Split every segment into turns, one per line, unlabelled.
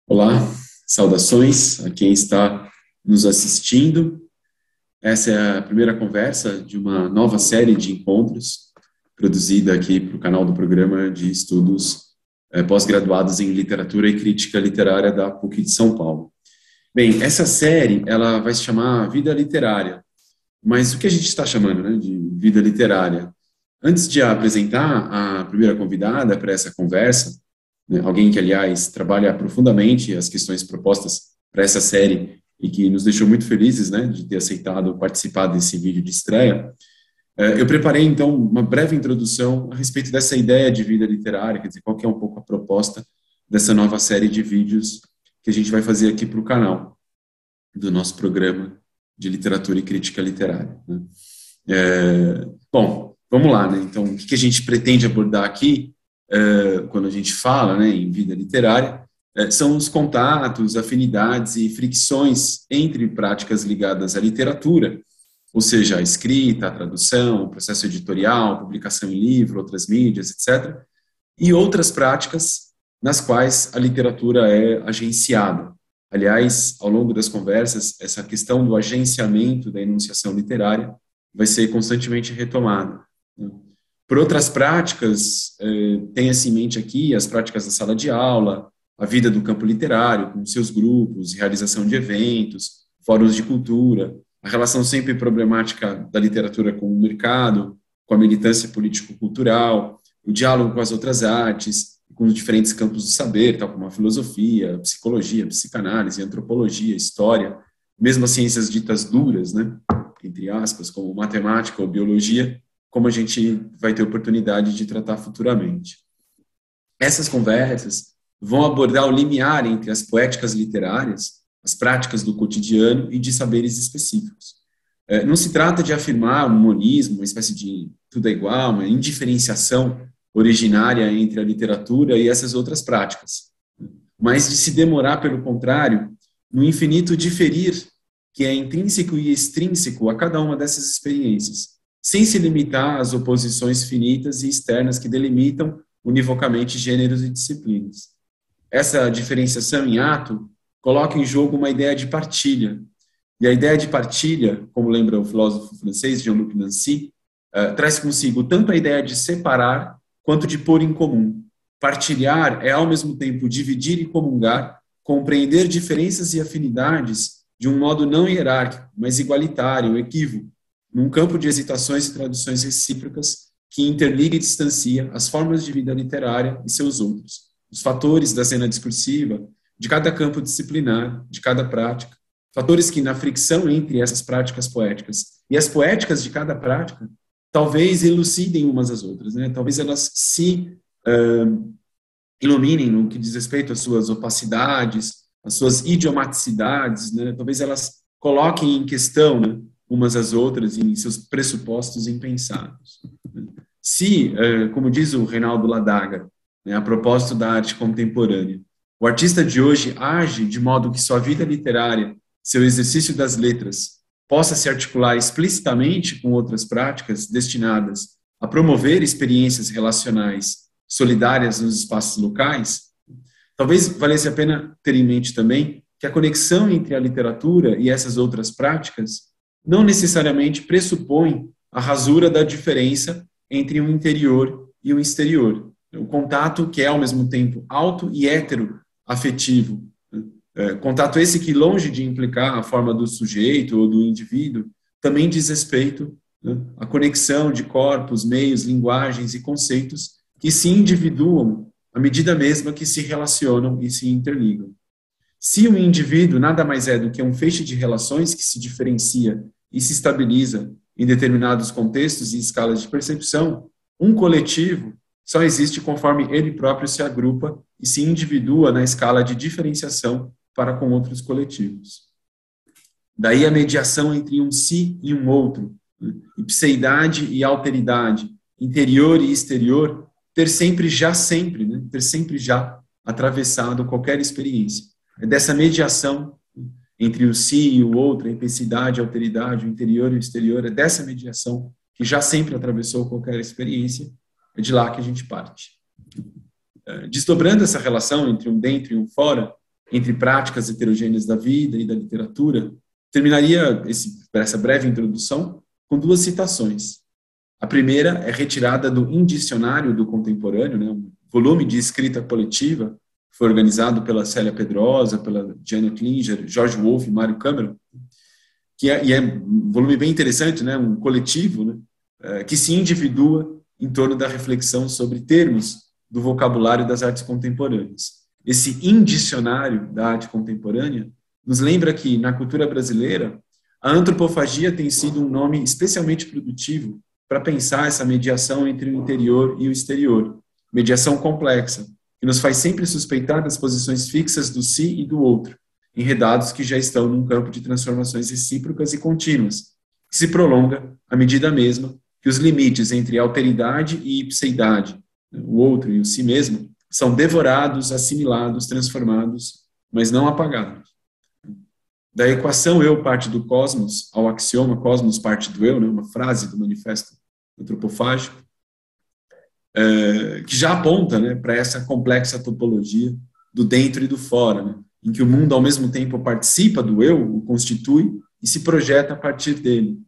Olá, saudações a quem está nos assistindo. Essa é a primeira conversa de uma nova série de encontros produzida aqui para o canal do Programa de Estudos Pós-Graduados em Literatura e Crítica Literária da PUC de São Paulo. Bem, essa série ela vai se chamar Vida Literária, mas o que a gente está chamando, de vida literária? Antes de apresentar a primeira convidada para essa conversa, alguém que, aliás, trabalha profundamente as questões propostas para essa série e que nos deixou muito felizes, de ter aceitado participar desse vídeo de estreia, eu preparei, então, uma breve introdução a respeito dessa ideia de vida literária, quer dizer, qual que é um pouco a proposta dessa nova série de vídeos que a gente vai fazer aqui para o canal do nosso programa de literatura e crítica literária. Bom, vamos lá, Então, o que a gente pretende abordar aqui quando a gente fala em vida literária, são os contatos, afinidades e fricções entre práticas ligadas à literatura, ou seja, a escrita, a tradução, o processo editorial, publicação em livro, outras mídias, etc., e outras práticas nas quais a literatura é agenciada. Aliás, ao longo das conversas, essa questão do agenciamento da enunciação literária vai ser constantemente retomada. Por outras práticas, tenha-se em mente aqui as práticas da sala de aula, a vida do campo literário, com seus grupos, realização de eventos, fóruns de cultura, a relação sempre problemática da literatura com o mercado, com a militância político-cultural, o diálogo com as outras artes, com os diferentes campos do saber, tal como a filosofia, a psicologia, a psicanálise, a antropologia, a história, mesmo as ciências ditas duras, entre aspas, como matemática ou biologia, como a gente vai ter oportunidade de tratar futuramente. Essas conversas vão abordar o limiar entre as poéticas literárias, as práticas do cotidiano e de saberes específicos. Não se trata de afirmar um monismo, uma espécie de tudo é igual, uma indiferenciação originária entre a literatura e essas outras práticas, mas de se demorar, pelo contrário, no infinito diferir que é intrínseco e extrínseco a cada uma dessas experiências, sem se limitar às oposições finitas e externas que delimitam univocamente gêneros e disciplinas. Essa diferenciação em ato coloca em jogo uma ideia de partilha. E a ideia de partilha, como lembra o filósofo francês Jean-Luc Nancy, traz consigo tanto a ideia de separar quanto de pôr em comum. Partilhar é, ao mesmo tempo, dividir e comungar, compreender diferenças e afinidades de um modo não hierárquico, mas igualitário, equívoco, num campo de hesitações e traduções recíprocas que interliga e distancia as formas de vida literária e seus outros, os fatores da cena discursiva, de cada campo disciplinar, de cada prática, fatores que, na fricção entre essas práticas poéticas e as poéticas de cada prática, talvez elucidem umas às outras, talvez elas se iluminem no que diz respeito às suas opacidades, às suas idiomaticidades, talvez elas coloquem em questão, umas às outras em seus pressupostos impensados. Se, como diz o Reinaldo Ladaga, a propósito da arte contemporânea, o artista de hoje age de modo que sua vida literária, seu exercício das letras, possa se articular explicitamente com outras práticas destinadas a promover experiências relacionais solidárias nos espaços locais, talvez valesse a pena ter em mente também que a conexão entre a literatura e essas outras práticas não necessariamente pressupõe a rasura da diferença entre um interior e um exterior. O contato que é, ao mesmo tempo, auto e heteroafetivo. Contato esse que, longe de implicar a forma do sujeito ou do indivíduo, também diz respeito à conexão de corpos, meios, linguagens e conceitos que se individuam à medida mesma que se relacionam e se interligam. Se o indivíduo nada mais é do que um feixe de relações que se diferencia e se estabiliza em determinados contextos e escalas de percepção, um coletivo só existe conforme ele próprio se agrupa e se individua na escala de diferenciação para com outros coletivos. Daí a mediação entre um si e um outro, ipseidade e alteridade, interior e exterior, ter sempre já atravessado qualquer experiência. É dessa mediação entre o si e o outro, a intensidade, a alteridade, o interior e o exterior, é dessa mediação que já sempre atravessou qualquer experiência, é de lá que a gente parte. Desdobrando essa relação entre um dentro e um fora, entre práticas heterogêneas da vida e da literatura, terminaria essa breve introdução com duas citações. A primeira é retirada do Indicionário do Contemporâneo, né, um volume de escrita coletiva, que foi organizado pela Célia Pedrosa, pela Diana Klinger, George Wolfe e Mário Cameron, e é um volume bem interessante, né, um coletivo, né, que se individua em torno da reflexão sobre termos do vocabulário das artes contemporâneas. Esse indicionário da arte contemporânea nos lembra que, na cultura brasileira, a antropofagia tem sido um nome especialmente produtivo para pensar essa mediação entre o interior e o exterior, mediação complexa, que nos faz sempre suspeitar das posições fixas do si e do outro, enredados que já estão num campo de transformações recíprocas e contínuas, que se prolonga à medida mesma que os limites entre alteridade e ipseidade, o outro e o si mesmo, são devorados, assimilados, transformados, mas não apagados. Da equação eu parte do cosmos ao axioma cosmos parte do eu, né, uma frase do manifesto antropofágico, que já aponta, né, para essa complexa topologia do dentro e do fora, né, em que o mundo ao mesmo tempo participa do eu, o constitui e se projeta a partir dele.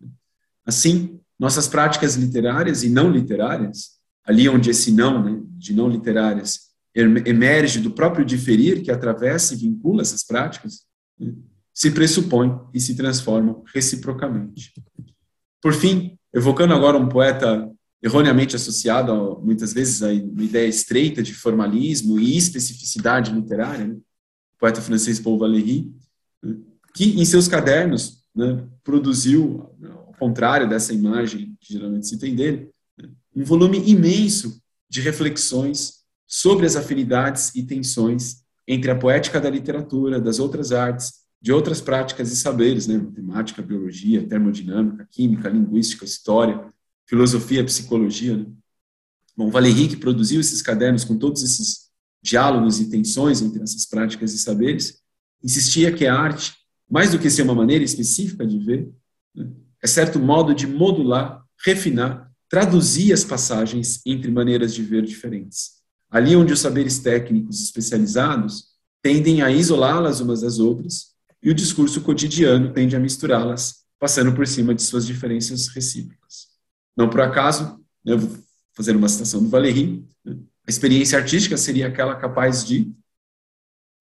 Assim, nossas práticas literárias e não literárias, ali onde esse não, né, de não literárias, emerge do próprio diferir que atravessa e vincula essas práticas, né, se pressupõe e se transformam reciprocamente. Por fim, evocando agora um poeta erroneamente associado, muitas vezes, a uma ideia estreita de formalismo e especificidade literária, né? O poeta francês Paul Valéry, né? Que em seus cadernos, né, produziu, ao contrário dessa imagem que geralmente se tem dele, né, um volume imenso de reflexões sobre as afinidades e tensões entre a poética da literatura, das outras artes, de outras práticas e saberes, né? Matemática, biologia, termodinâmica, química, linguística, história, filosofia, psicologia. Né? Bom, Valéry, que produziu esses cadernos com todos esses diálogos e tensões entre essas práticas e saberes, insistia que a arte, mais do que ser uma maneira específica de ver, né, é certo modo de modular, refinar, traduzir as passagens entre maneiras de ver diferentes. Ali onde os saberes técnicos especializados tendem a isolá-las umas das outras, e o discurso cotidiano tende a misturá-las, passando por cima de suas diferenças recíprocas. Não por acaso, eu vou fazer uma citação do Valéry, né, a experiência artística seria aquela capaz de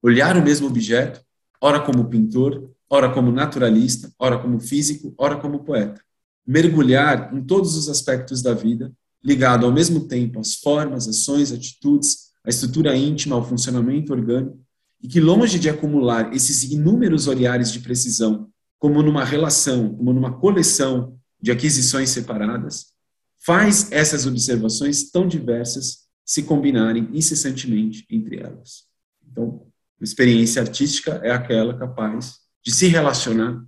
olhar o mesmo objeto, ora como pintor, ora como naturalista, ora como físico, ora como poeta. Mergulhar em todos os aspectos da vida, ligado ao mesmo tempo às formas, ações, atitudes, à estrutura íntima, ao funcionamento orgânico, e que, longe de acumular esses inúmeros olhares de precisão, como numa relação, como numa coleção de aquisições separadas, faz essas observações tão diversas se combinarem incessantemente entre elas. Então, a experiência artística é aquela capaz de se relacionar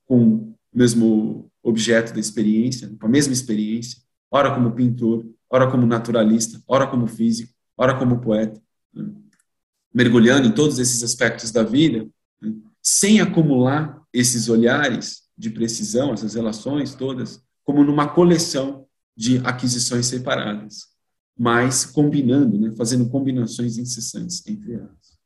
com o mesmo objeto da experiência, com a mesma experiência, ora como pintor, ora como naturalista, ora como físico, ora como poeta, né? Mergulhando em todos esses aspectos da vida, né, sem acumular esses olhares de precisão, essas relações todas, como numa coleção de aquisições separadas, mas combinando, né, fazendo combinações incessantes entre elas.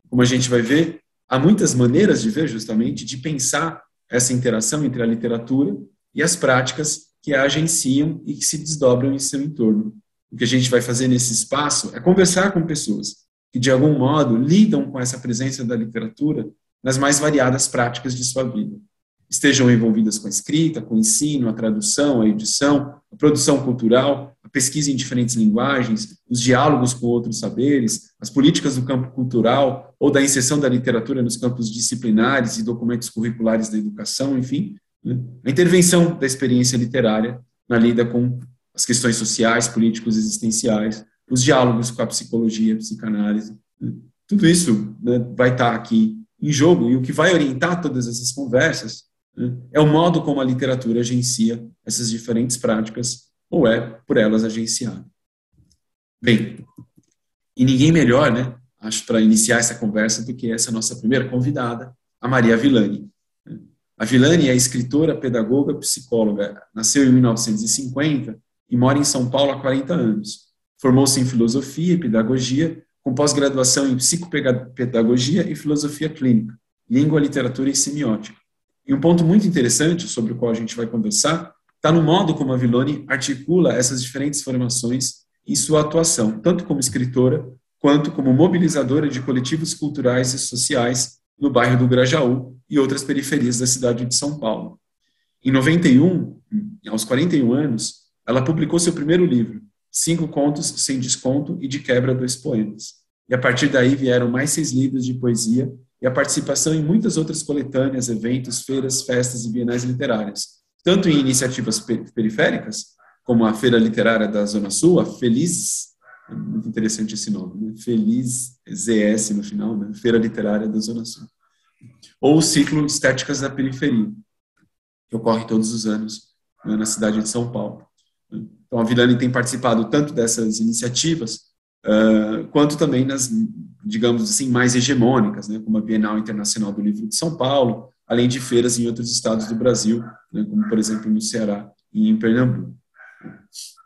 Como a gente vai ver, há muitas maneiras de ver, justamente, de pensar essa interação entre a literatura e as práticas que a agenciam e que se desdobram em seu entorno. O que a gente vai fazer nesse espaço é conversar com pessoas que, de algum modo, lidam com essa presença da literatura nas mais variadas práticas de sua vida. Estejam envolvidas com a escrita, com o ensino, a tradução, a edição, a produção cultural, a pesquisa em diferentes linguagens, os diálogos com outros saberes, as políticas do campo cultural ou da inserção da literatura nos campos disciplinares e documentos curriculares da educação, enfim, né? A intervenção da experiência literária na lida com as questões sociais, políticos, existenciais, os diálogos com a psicologia, a psicanálise, né? Tudo isso, né, vai estar aqui em jogo, e o que vai orientar todas essas conversas, né, é o modo como a literatura agencia essas diferentes práticas, ou é por elas agenciada. Bem, e ninguém melhor, né, acho, para iniciar essa conversa do que essa nossa primeira convidada, a Maria Villani. A Villani é escritora, pedagoga, psicóloga, nasceu em 1950 e mora em São Paulo há 40 anos. Formou-se em filosofia e pedagogia com pós-graduação em psicopedagogia e filosofia clínica, língua, literatura e semiótica. E um ponto muito interessante, sobre o qual a gente vai conversar, está no modo como a Villoni articula essas diferentes formações em sua atuação, tanto como escritora, quanto como mobilizadora de coletivos culturais e sociais no bairro do Grajaú e outras periferias da cidade de São Paulo. Em 91, aos 41 anos, ela publicou seu primeiro livro, 5 contos sem desconto e de quebra 2 poemas. E a partir daí vieram mais 6 livros de poesia e a participação em muitas outras coletâneas, eventos, feiras, festas e bienais literárias, tanto em iniciativas periféricas, como a Feira Literária da Zona Sul, a Feliz, é muito interessante esse nome, né? Feliz, ZS no final, né? Feira Literária da Zona Sul. Ou o ciclo Estéticas da Periferia, que ocorre todos os anos, né, na cidade de São Paulo. Então, a Villani tem participado tanto dessas iniciativas, quanto também nas, digamos assim, mais hegemônicas, né, como a Bienal Internacional do Livro de São Paulo, além de feiras em outros estados do Brasil, né, como, por exemplo, no Ceará e em Pernambuco.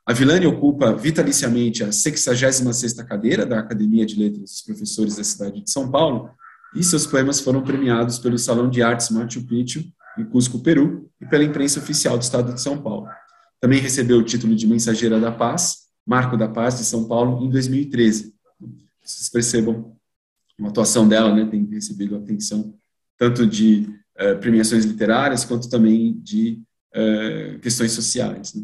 A Villani ocupa vitaliciamente a 66ª cadeira da Academia de Letras dos Professores da cidade de São Paulo, e seus poemas foram premiados pelo Salão de Artes Machu Picchu, em Cusco, Peru, e pela imprensa oficial do estado de São Paulo. Também recebeu o título de Mensageira da Paz, Marco da Paz de São Paulo, em 2013. Vocês percebam, a atuação dela, né, tem recebido atenção tanto de premiações literárias, quanto também de questões sociais, né.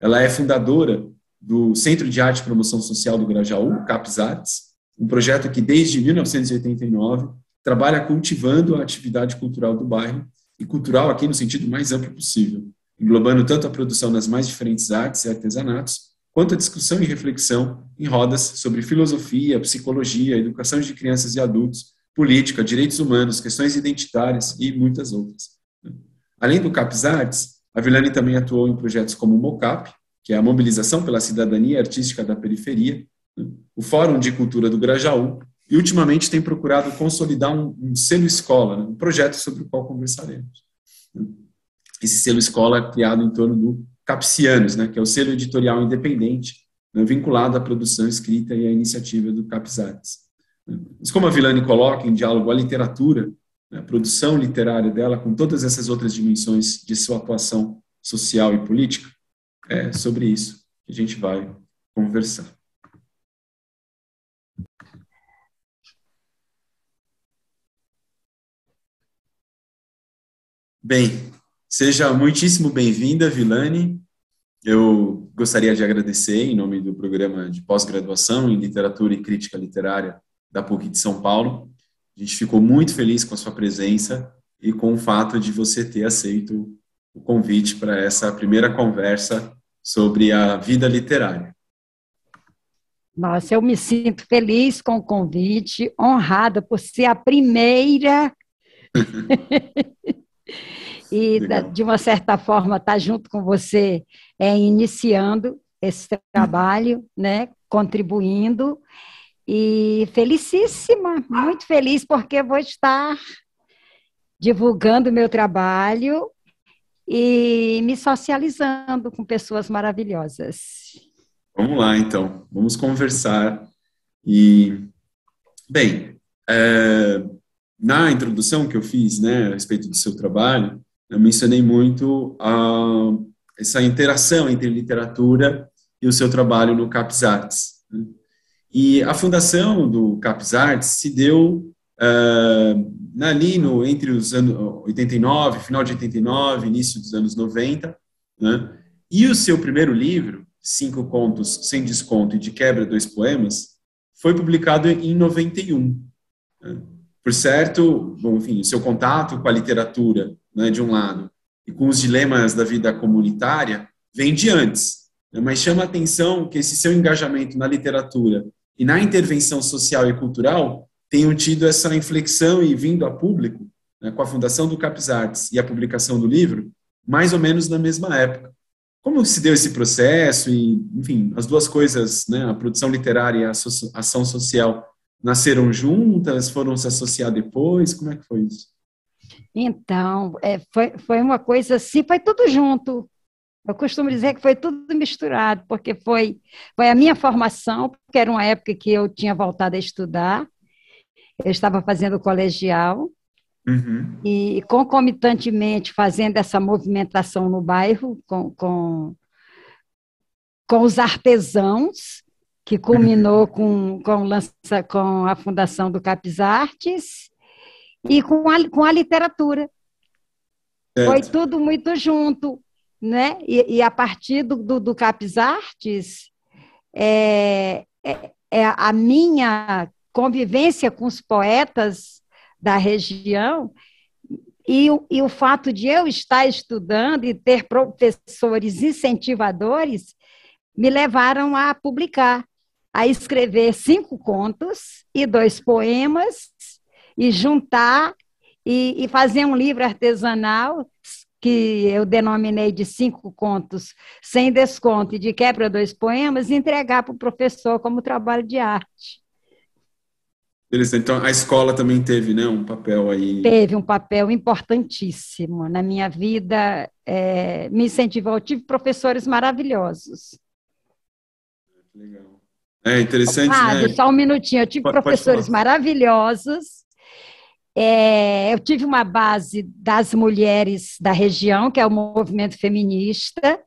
Ela é fundadora do Centro de Arte e Promoção Social do Grajaú, CAPES Artes, um projeto que, desde 1989, trabalha cultivando a atividade cultural do bairro, e cultural aqui no sentido mais amplo possível, englobando tanto a produção das mais diferentes artes e artesanatos, quanto a discussão e reflexão em rodas sobre filosofia, psicologia, educação de crianças e adultos, política, direitos humanos, questões identitárias e muitas outras. Além do CAPES Artes, a Villani também atuou em projetos como o MOCAP, que é a Mobilização pela Cidadania Artística da Periferia, o Fórum de Cultura do Grajaú, e ultimamente tem procurado consolidar um selo escola, né, um projeto sobre o qual conversaremos. Esse selo escola é criado em torno do Capsianos, né, que é o selo editorial independente, né, vinculado à produção escrita e à iniciativa do CAPES Artes. Mas como a Villani coloca em diálogo a literatura, né, a produção literária dela, com todas essas outras dimensões de sua atuação social e política, é sobre isso que a gente vai conversar. Bem, seja muitíssimo bem-vinda, Villani. Eu gostaria de agradecer, em nome do programa de pós-graduação em Literatura e Crítica Literária da PUC de São Paulo. A gente ficou muito feliz com a sua presença e com o fato de você ter aceito o convite para essa primeira conversa sobre a vida literária.
Nossa, eu me sinto feliz com o convite, honrada por ser a primeira e, de uma certa forma, estar junto com você, iniciando esse trabalho, né, contribuindo, e felicíssima, muito feliz, porque vou estar divulgando o meu trabalho e me socializando com pessoas maravilhosas.
Vamos lá, então. Vamos conversar. E, bem, na introdução que eu fiz, né, a respeito do seu trabalho, eu mencionei muito essa interação entre literatura e o seu trabalho no CAPES Artes, né? E a fundação do CAPES Artes se deu ali entre os anos 89, final de 89, início dos anos 90, né? E o seu primeiro livro, 5 contos sem desconto e de quebra 2 poemas, foi publicado em 91. Né? Por certo, bom, enfim, o seu contato com a literatura, né, de um lado, e com os dilemas da vida comunitária, vem de antes, né, mas chama a atenção que esse seu engajamento na literatura e na intervenção social e cultural tenham tido essa inflexão e vindo a público, né, com a fundação do CAPES Artes e a publicação do livro, mais ou menos na mesma época. Como se deu esse processo e, enfim, as duas coisas, né, a produção literária e a ação social, nasceram juntas, foram se associar depois? Como é que foi isso?
Então, foi uma coisa assim, foi tudo junto. Eu costumo dizer que foi tudo misturado, porque foi a minha formação, porque era uma época que eu tinha voltado a estudar, eu estava fazendo colegial,
Uhum.
e concomitantemente fazendo essa movimentação no bairro com os artesãos, que culminou
Uhum.
com a fundação do Capes Artes, e com a literatura. Foi
Certo.
tudo muito junto, né? E a partir do Capes Artes, é a minha convivência com os poetas da região e o fato de eu estar estudando e ter professores incentivadores me levaram a publicar, a escrever 5 contos e 2 poemas e juntar e fazer um livro artesanal que eu denominei de 5 contos sem desconto e de quebra 2 poemas e entregar para o professor como trabalho de arte.
Interessante. Então, a escola também teve, né, um papel aí.
Teve um papel importantíssimo na minha vida, me incentivou. Eu tive professores maravilhosos.
Legal. É interessante,
Fábio,
né?
só um minutinho. Eu tive
Pode
professores
falar.
maravilhosos. Eu tive uma base das mulheres da região, que é o movimento feminista,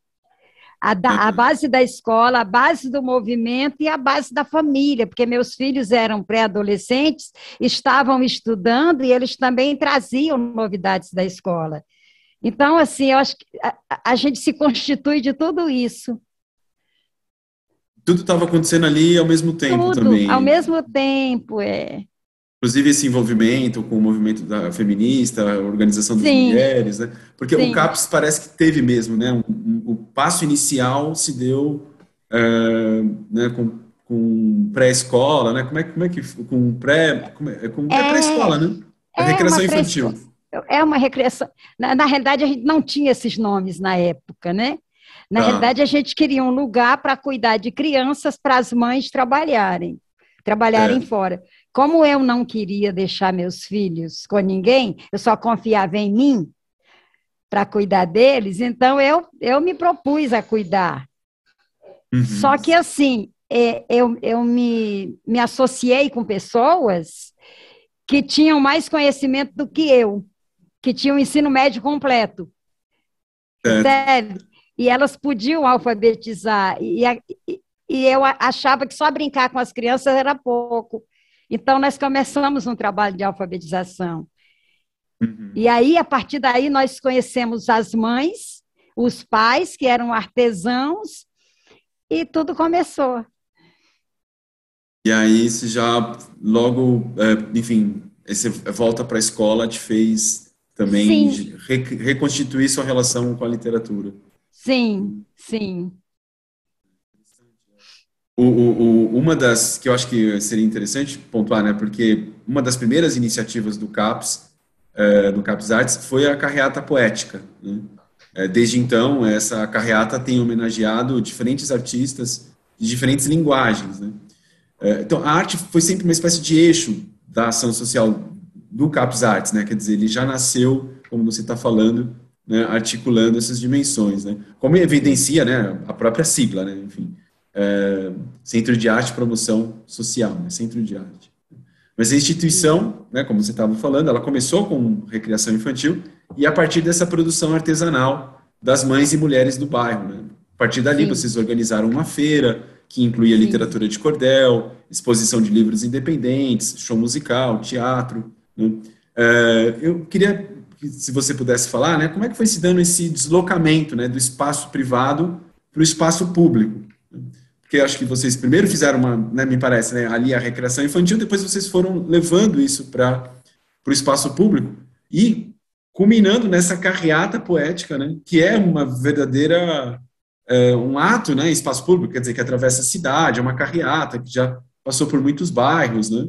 a
Aham.
base da escola, a base do movimento e a base da família, porque meus filhos eram pré-adolescentes, estavam estudando e eles também traziam novidades da escola. Então, assim, eu acho que a gente se constitui de tudo isso.
Tudo estava acontecendo ali ao mesmo tempo
Tudo, ao
também.
mesmo tempo,
Inclusive esse envolvimento com o movimento feminista, a organização das
Sim,
mulheres, né? Porque o
sim.
CAPS parece que teve mesmo, né? O passo inicial se deu, né, com pré-escola, né? Como é que é
É,
pré-escola, né? A
é uma
recreação
pré
infantil.
é uma recreação. Na realidade, a gente não tinha esses nomes na época, né? Na
Tá,
realidade, a gente queria um lugar para cuidar de crianças para as mães trabalharem
certo.
fora. Como eu não queria deixar meus filhos com ninguém, eu só confiava em mim para cuidar deles, então eu me propus a cuidar.
Uhum.
Só que, assim, eu me associei com pessoas que tinham mais conhecimento do que eu, que tinham ensino médio completo,
Certo.
percebe? E elas podiam alfabetizar, e eu achava que só brincar com as crianças era pouco. Então, nós começamos um trabalho de alfabetização.
Uhum.
E aí, a partir daí, nós conhecemos as mães, os pais, que eram artesãos, e tudo começou.
E aí você já logo, enfim, aí você volta para a escola, te fez também
Sim,
reconstituir sua relação com a literatura.
sim, sim.
Uma das que eu acho que seria interessante pontuar, né, porque uma das primeiras iniciativas do CAPS, do CAPS Artes, foi a carreata poética, né? Desde então, essa carreata tem homenageado diferentes artistas de diferentes linguagens, né? Então, a arte foi sempre uma espécie de eixo da ação social do CAPS Artes, né? Quer dizer, ele já nasceu, como você está falando, né, articulando essas dimensões, né? Como evidencia, né, a própria sigla, né? Enfim, Centro de Arte e Promoção Social, né? Centro de Arte. Mas a instituição, né, como você estava falando, ela começou com recreação infantil e a partir dessa produção artesanal das mães e mulheres do bairro, né? A partir dali
Sim,
vocês organizaram uma feira que incluía
sim.
literatura de cordel, exposição de livros independentes, show musical, teatro, né? Eu queria que, se você pudesse falar, né, como é que foi se dando esse deslocamento, né, do espaço privado para o espaço público? Porque eu acho que vocês primeiro fizeram uma, né, me parece, né, ali a recreação infantil, depois vocês foram levando isso para o espaço público e culminando nessa carreata poética, né, que é uma verdadeira um ato, né, em espaço público, quer dizer, que atravessa a cidade, é uma carreata que já passou por muitos bairros, né,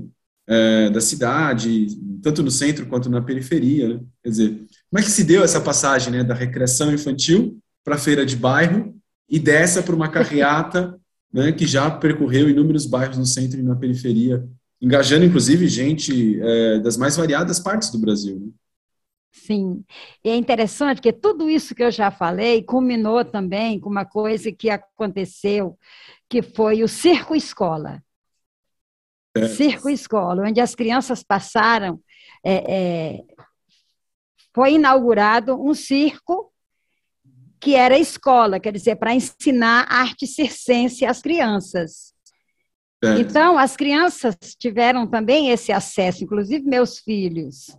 da cidade, tanto no centro quanto na periferia, né? Quer dizer, como é que se deu essa passagem, né, da recreação infantil para a feira de bairro e dessa para uma carreata, né, que já percorreu inúmeros bairros no centro e na periferia, engajando inclusive gente das mais variadas partes do Brasil, né?
sim. E é interessante que tudo isso que eu já falei culminou também com uma coisa que aconteceu, que foi o Circo Escola. Circo Escola, onde as crianças passaram, é, é, foi inaugurado um circo que era escola, quer dizer, para ensinar arte circense às crianças. Então, as crianças tiveram também esse acesso, inclusive meus filhos,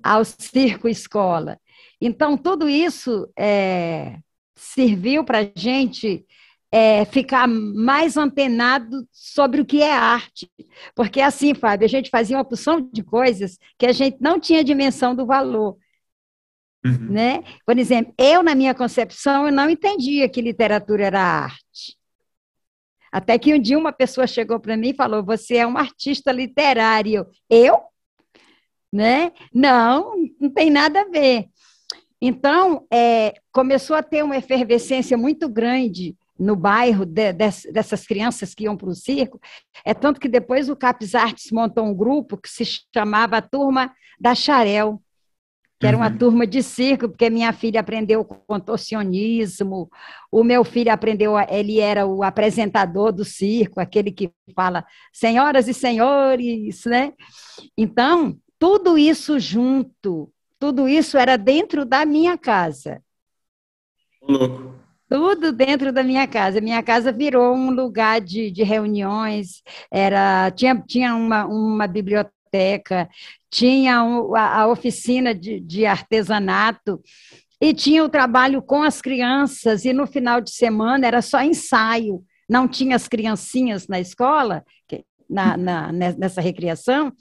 ao circo escola. Então, tudo isso serviu para a gente ficar mais antenado sobre o que é arte. Porque assim, Fábio, a gente fazia uma porção de coisas que a gente não tinha dimensão do valor. Né? Por exemplo, na minha concepção, eu não entendia que literatura era arte. Até que um dia uma pessoa chegou para mim e falou: você é um artista literário. Eu? Né? Não, não tem nada a ver. Então, começou a ter uma efervescência muito grande no bairro dessas crianças que iam para o circo. É tanto que depois o Capes Artes montou um grupo que se chamava a Turma da Xarel, que era uma turma de circo, porque minha filha aprendeu contorcionismo, o meu filho aprendeu, ele era o apresentador do circo, aquele que fala senhoras e senhores, né? Então, tudo isso junto, tudo isso era dentro da minha casa.
Louco.
Tudo dentro da minha casa. Minha casa virou um lugar de reuniões, tinha uma biblioteca, tinha a oficina de artesanato e tinha o trabalho com as crianças, e no final de semana era só ensaio, não tinha as criancinhas na escola, nessa recreação.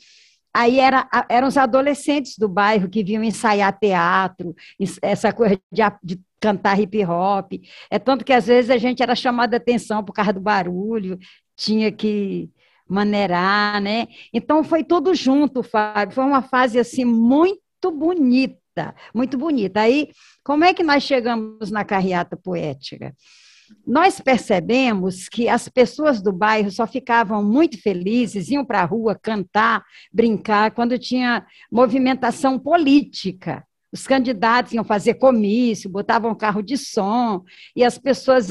Aí eram os adolescentes do bairro que vinham ensaiar teatro, essa coisa de cantar hip hop. É tanto que às vezes a gente era chamada a atenção por causa do barulho, tinha que maneirar, né? Então foi tudo junto, Fábio. Foi uma fase assim muito bonita, muito bonita. Aí, como é que nós chegamos na carreata poética? Nós percebemos que as pessoas do bairro só ficavam muito felizes, iam para a rua cantar, brincar, quando tinha movimentação política. Os candidatos iam fazer comício, botavam carro de som, e as pessoas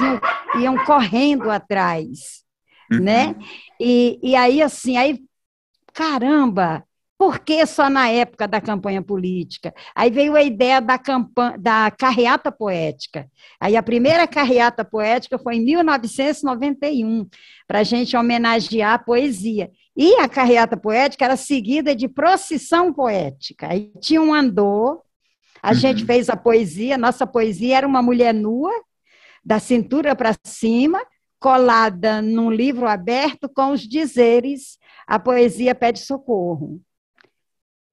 iam correndo atrás, né? E aí, assim, caramba, por que só na época da campanha política? Aí veio a ideia da carreata poética. Aí a primeira carreata poética foi em 1991, para a gente homenagear a poesia. E a carreata poética era seguida de procissão poética. Aí tinha um andor, a gente fez a poesia, nossa poesia era uma mulher nua, da cintura para cima, colada num livro aberto com os dizeres: a poesia pede socorro.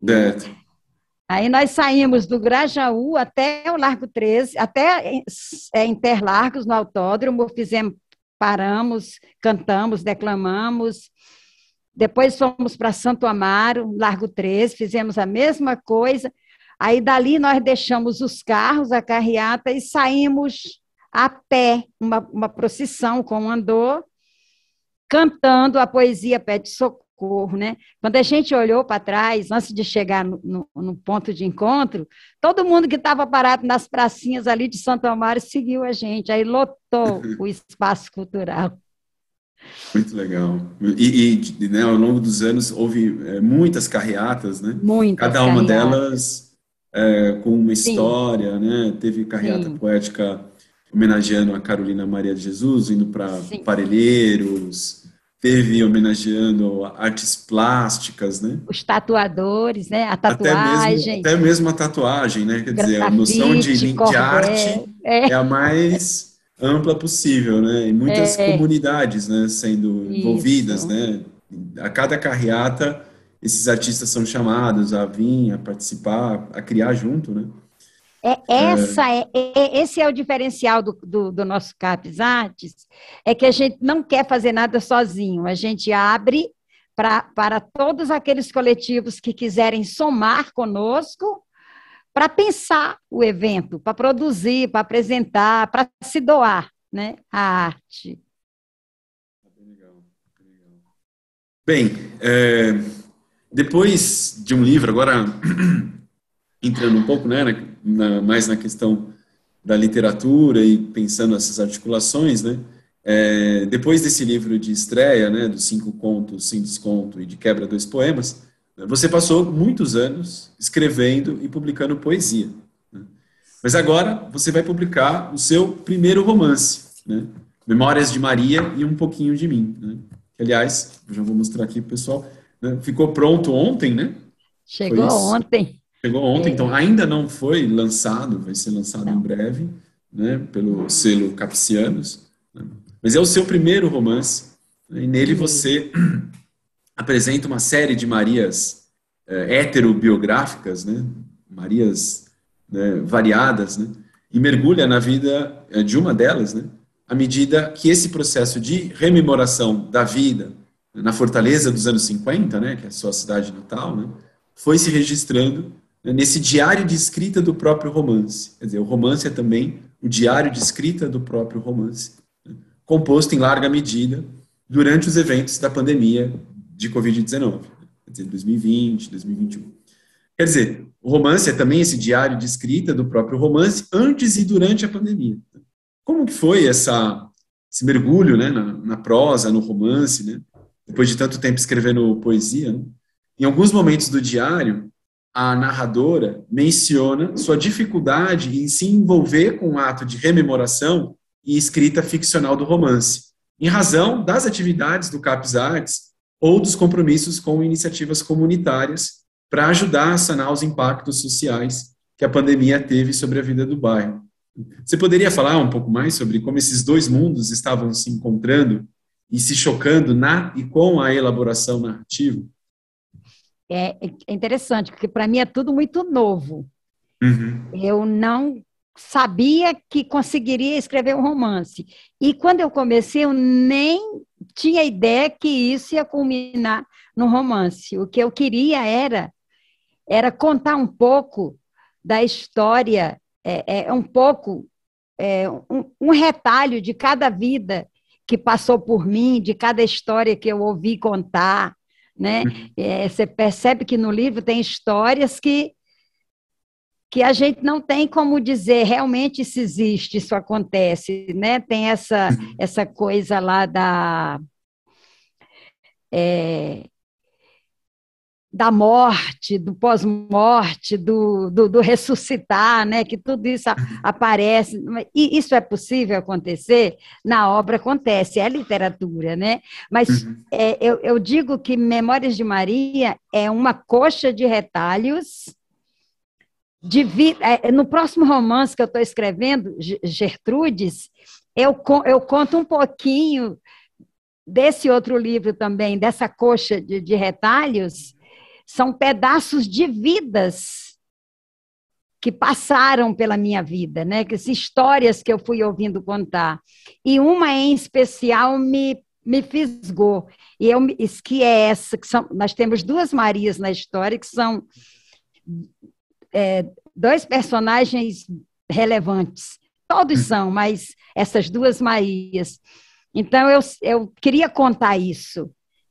Certo.
Aí nós saímos do Grajaú até o Largo 13, até Interlagos, no autódromo, paramos, cantamos, declamamos. Depois fomos para Santo Amaro, Largo 13, fizemos a mesma coisa. Aí dali nós deixamos os carros, a carreata, e saímos a pé, uma procissão com um andor, cantando a poesia pede socorro, né? Quando a gente olhou para trás, antes de chegar no ponto de encontro, todo mundo que estava parado nas pracinhas ali de Santo Amaro seguiu a gente, aí lotou o espaço cultural.
Muito legal. Né, ao longo dos anos houve muitas carreatas, né?
Muitas
Cada uma
carreatas.
delas com uma história, né? Teve carreata
Sim.
poética homenageando a Carolina Maria de Jesus, indo para Parelheiros, teve homenageando artes plásticas, né?
Os tatuadores, né? A tatuagem,
até mesmo a tatuagem, né? Quer dizer, a noção
grafite,
de arte
cordel.
é a mais ampla possível, né? E muitas comunidades, né, sendo envolvidas,
Isso.
né? A cada carreata, esses artistas são chamados a vir, a participar, a criar junto, né?
Esse é o diferencial do nosso CAPES Artes, é que a gente não quer fazer nada sozinho, a gente abre para todos aqueles coletivos que quiserem somar conosco para pensar o evento, para produzir, para apresentar, para se doar, né, a arte.
Bem, depois de um livro, agora entrando um pouco, né, mais na questão da literatura e pensando essas articulações, né, depois desse livro de estreia, né, dos 5 contos sem desconto e de quebra 2 poemas, você passou muitos anos escrevendo e publicando poesia, né? Mas agora você vai publicar o seu primeiro romance, né, Memórias de Maria e um pouquinho de mim, né? Que, aliás, eu já vou mostrar aqui para o pessoal, né, ficou pronto ontem, né? Foi
Chegou
isso?
ontem.
Chegou ontem, então
É,
ainda não foi lançado, vai ser lançado em
não.
breve, né, pelo selo Capicianos, né? Mas é o seu primeiro romance, né, e nele
E,
você apresenta uma série de Marias heterobiográficas, né, Marias, né, variadas, né, e mergulha na vida de uma delas, né, à medida que esse processo de rememoração da vida na Fortaleza dos anos 50, né, que é a sua cidade natal, né, foi se registrando, né, nesse diário de escrita do próprio romance. Quer dizer, o romance é também o diário de escrita do próprio romance, né, composto em larga medida durante os eventos da pandemia de Covid-19, quer dizer, 2020, 2021. Quer dizer, o romance é também esse diário de escrita do próprio romance antes e durante a pandemia. Como que foi esse mergulho, né, na prosa, no romance, né, depois de tanto tempo escrevendo poesia, né? Em alguns momentos do diário, a narradora menciona sua dificuldade em se envolver com o ato de rememoração e escrita ficcional do romance, em razão das atividades do CAPS Artes ou dos compromissos com iniciativas comunitárias para ajudar a sanar os impactos sociais que a pandemia teve sobre a vida do bairro. Você poderia falar um pouco mais sobre como esses dois mundos estavam se encontrando e se chocando na e com a elaboração narrativa?
é interessante, porque para mim é tudo muito novo.
Uhum.
Eu não sabia que conseguiria escrever um romance. E quando eu comecei, eu nem tinha ideia que isso ia culminar no romance. O que eu queria era contar um pouco da história, um pouco, um retalho de cada vida que passou por mim, de cada história que eu ouvi contar, né?
Uhum.
Você percebe que no livro tem histórias que a gente não tem como dizer realmente isso existe, isso acontece, né? Tem essa coisa lá da morte, do pós-morte, do ressuscitar, né? Que tudo isso aparece. E isso é possível acontecer? Na obra acontece, é literatura, né? Mas
Uhum.
eu digo que Memórias de Maria é uma coxa de retalhos no próximo romance que eu estou escrevendo, Gertrudes, eu conto um pouquinho desse outro livro também, dessa coxa de retalhos, são pedaços de vidas que passaram pela minha vida, né? Que histórias que eu fui ouvindo contar. E uma em especial me fisgou, que é essa, nós temos duas Marias na história, que são dois personagens relevantes. Todos
Uhum.
são, mas essas duas Marias. Então, eu queria contar isso.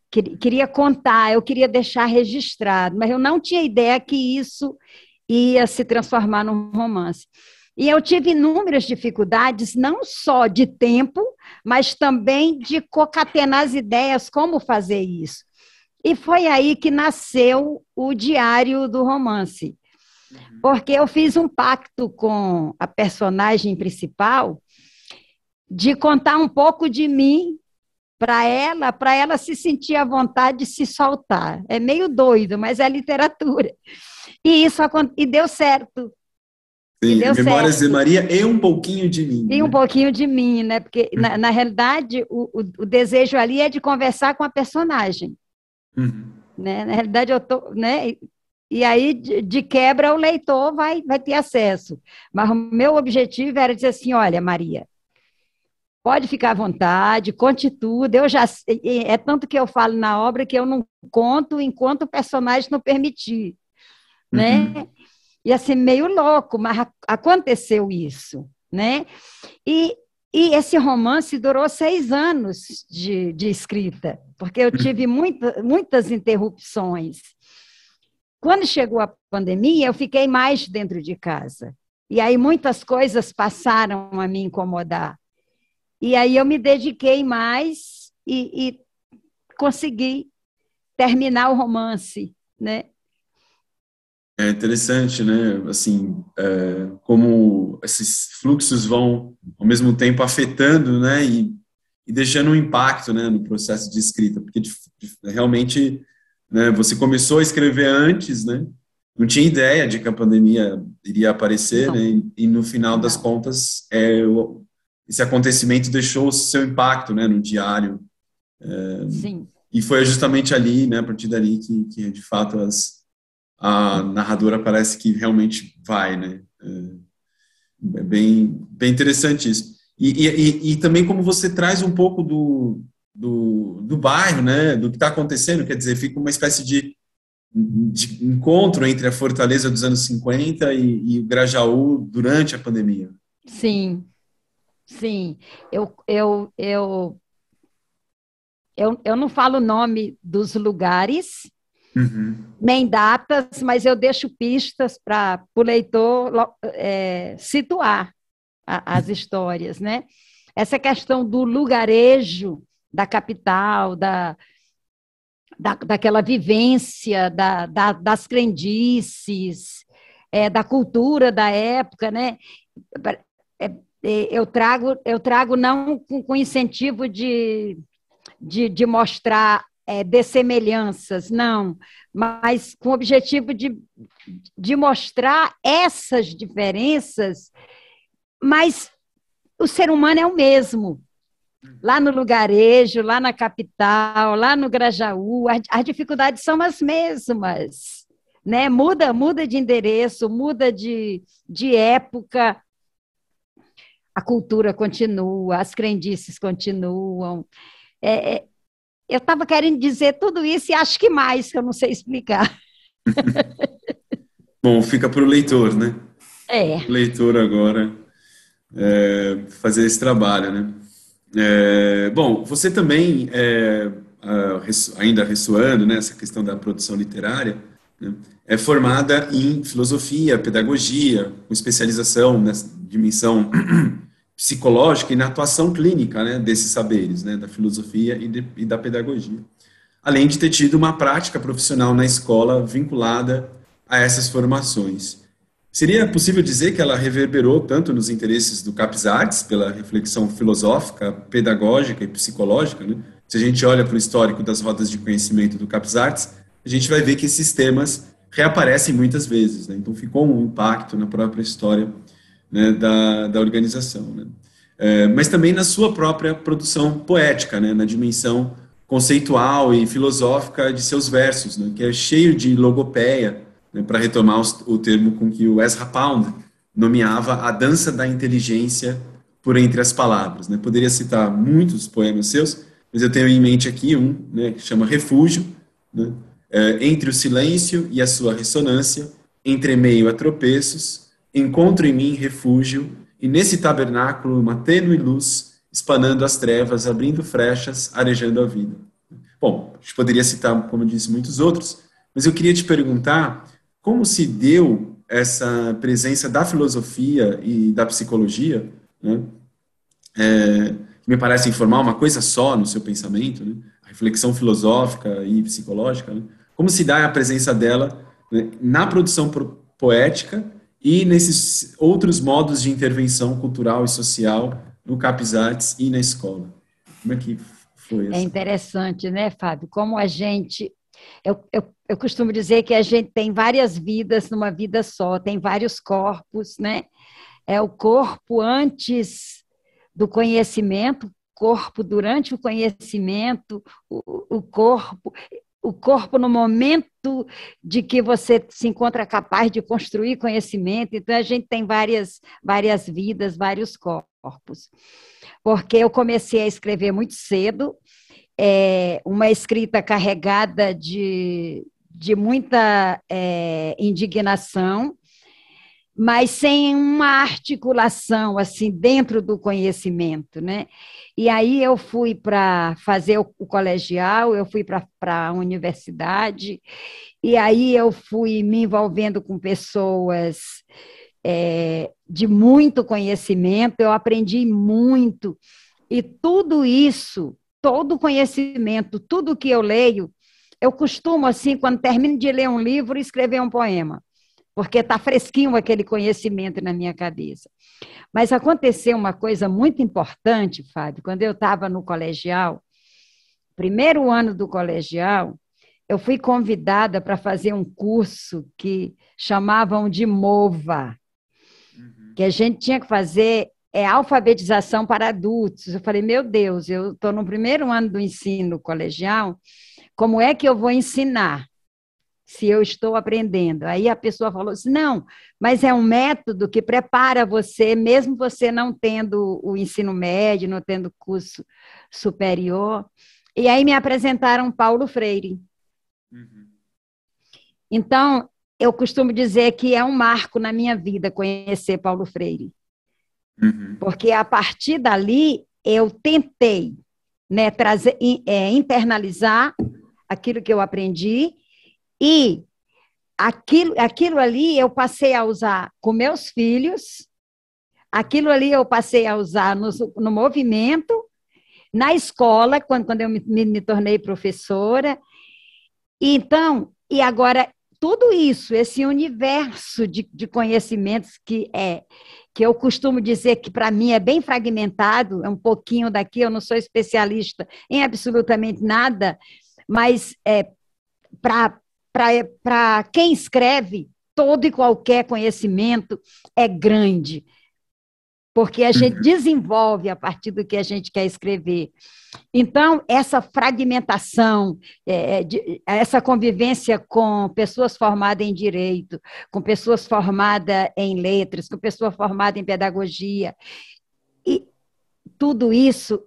Queria contar, eu queria deixar registrado, mas eu não tinha ideia que isso ia se transformar num romance. E eu tive inúmeras dificuldades, não só de tempo, mas também de concatenar as ideias, como fazer isso. E foi aí que nasceu o Diário do Romance, porque eu fiz um pacto com a personagem principal de contar um pouco de mim para ela se sentir à vontade de se soltar. É meio doido, mas é literatura. E isso e deu certo. E
Sim,
deu
Memórias de
certo.
Maria e um pouquinho de mim,
E um
né?
pouquinho de mim, né? Porque,
Uhum.
na realidade, o desejo ali é de conversar com a personagem.
Uhum.
Né? Na realidade, eu tô, né? E aí, de quebra, o leitor vai ter acesso. Mas o meu objetivo era dizer assim: olha, Maria, pode ficar à vontade, conte tudo. Eu já é tanto que eu falo na obra que eu não conto enquanto o personagem não permitir, né?
Uhum.
E assim meio louco, mas aconteceu isso, né? E, e esse romance durou 6 anos de escrita, porque eu tive muitas interrupções. Quando chegou a pandemia, eu fiquei mais dentro de casa. E aí muitas coisas passaram a me incomodar. E aí eu me dediquei mais e consegui terminar o romance, né?
É interessante, né? Assim, como esses fluxos vão, ao mesmo tempo, afetando, né? E deixando um impacto, né, no processo de escrita, porque realmente, né, você começou a escrever antes, né? Não tinha ideia de que a pandemia iria aparecer,
Não,
né? E no final das
não.
contas, esse acontecimento deixou o seu impacto, né, no diário.
Sim.
E foi justamente ali, né, a partir dali, que de fato a narradora parece que realmente vai, né? É bem interessante isso. E também como você traz um pouco do bairro, né? Do que está acontecendo, quer dizer, fica uma espécie de encontro entre a Fortaleza dos anos 50 e o Grajaú durante a pandemia.
Sim, sim. Eu não falo o nome dos lugares,
Uhum.
nem datas, mas eu deixo pistas para o leitor situar as histórias, né? Essa questão do lugarejo da capital, daquela vivência das crendices, da cultura da época, né? Eu trago não com incentivo de mostrar dessemelhanças, não, mas com o objetivo de mostrar essas diferenças, mas o ser humano é o mesmo. Lá no lugarejo, lá na capital, lá no Grajaú, as dificuldades são as mesmas. Né? Muda de endereço, muda de época, a cultura continua, as crendices continuam. É, é, eu estava querendo dizer tudo isso e acho que mais, que eu não sei explicar.
Bom, fica para o leitor, né? O
É,
leitor agora fazer esse trabalho, né? Bom, você também, ainda ressoando, né, essa questão da produção literária, né, é formada em filosofia, pedagogia, com especialização nessa dimensão psicológica e na atuação clínica, né, desses saberes, né, da filosofia e da pedagogia. Além de ter tido uma prática profissional na escola vinculada a essas formações. Seria possível dizer que ela reverberou tanto nos interesses do Capes Artes, pela reflexão filosófica, pedagógica e psicológica, né? Se a gente olha para o histórico das rodas de conhecimento do Capes Artes, a gente vai ver que esses temas reaparecem muitas vezes, né? Então ficou um impacto na própria história, né, da organização, né? Mas também na sua própria produção poética, né, na dimensão conceitual e filosófica de seus versos, né, que é cheio de logopeia, né, para retomar o termo com que o Ezra Pound nomeava a dança da inteligência por entre as palavras. Né. Poderia citar muitos poemas seus, mas eu tenho em mente aqui um, né, que chama Refúgio, né, entre o silêncio e a sua ressonância, entre meio a tropeços, encontro em mim refúgio, e nesse tabernáculo uma tênue luz, espanando as trevas, abrindo frechas, arejando a vida. Bom, a gente poderia citar, como eu disse, muitos outros, mas eu queria te perguntar como se deu essa presença da filosofia e da psicologia, né, que me parece formar uma coisa só no seu pensamento, né, a reflexão filosófica e psicológica, né, como se dá a presença dela, né, na produção poética e nesses outros modos de intervenção cultural e social no Capes Artes e na escola. Como é que foi
é
essa?
interessante, né, Fábio? Como a gente. Eu costumo dizer que a gente tem várias vidas numa vida só, tem vários corpos, né? É o corpo antes do conhecimento, corpo durante o conhecimento, o corpo no momento de que você se encontra capaz de construir conhecimento. Então, a gente tem várias vidas, vários corpos. Porque eu comecei a escrever muito cedo, uma escrita carregada de muita indignação, mas sem uma articulação assim dentro do conhecimento, né? E aí eu fui para fazer o colegial, eu fui para a universidade, e aí eu fui me envolvendo com pessoas de muito conhecimento, eu aprendi muito, e tudo isso, todo o conhecimento, tudo que eu leio, eu costumo, assim, quando termino de ler um livro, escrever um poema, porque está fresquinho aquele conhecimento na minha cabeça. Mas aconteceu uma coisa muito importante, Fábio, quando eu estava no colegial, primeiro ano do colegial, eu fui convidada para fazer um curso que chamavam de MOVA, que a gente tinha que fazer alfabetização para adultos. Eu falei, meu Deus, eu estou no primeiro ano do ensino colegial, como é que eu vou ensinar se eu estou aprendendo? Aí a pessoa falou assim, não, mas é um método que prepara você, mesmo você não tendo o ensino médio, não tendo curso superior. E aí me apresentaram Paulo Freire. Então, eu costumo dizer que é um marco na minha vida conhecer Paulo Freire. Porque a partir dali eu tentei, né, internalizar aquilo que eu aprendi, e aquilo ali eu passei a usar com meus filhos, aquilo ali eu passei a usar no movimento, na escola, quando eu me tornei professora. Então, e agora, tudo isso, esse universo de conhecimentos que eu costumo dizer que para mim é bem fragmentado, é um pouquinho daqui, eu não sou especialista em absolutamente nada, mas para quem escreve, todo e qualquer conhecimento é grande, porque a gente desenvolve a partir do que a gente quer escrever. Então, essa fragmentação, essa convivência com pessoas formadas em direito, com pessoas formadas em letras, com pessoas formadas em pedagogia, e tudo isso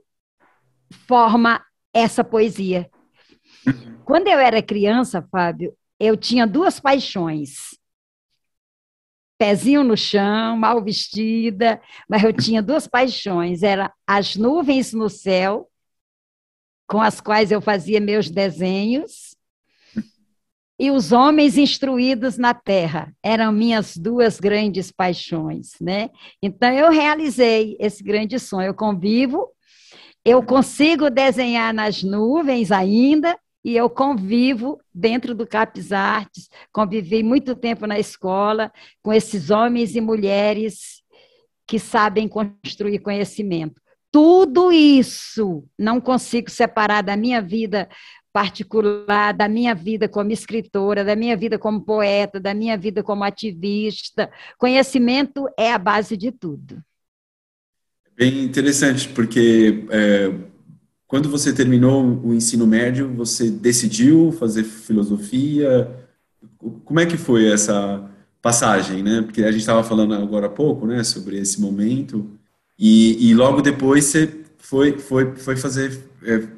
forma essa poesia. Quando eu era criança, Fábio, eu tinha duas paixões. Pezinho no chão, mal vestida, mas eu tinha duas paixões. Era as nuvens no céu, com as quais eu fazia meus desenhos, e os homens instruídos na terra. Eram minhas duas grandes paixões, né? Então, eu realizei esse grande sonho. Eu convivo, eu consigo desenhar nas nuvens ainda, e eu convivo dentro do CAPES Artes, convivi muito tempo na escola com esses homens e mulheres que sabem construir conhecimento. Tudo isso não consigo separar da minha vida particular, da minha vida como escritora, da minha vida como poeta, da minha vida como ativista. Conhecimento é a base de tudo.
Bem interessante, porque quando você terminou o ensino médio, você decidiu fazer filosofia? Como é que foi essa passagem, né? Porque a gente estava falando agora há pouco, né, sobre esse momento, e logo depois você foi fazer,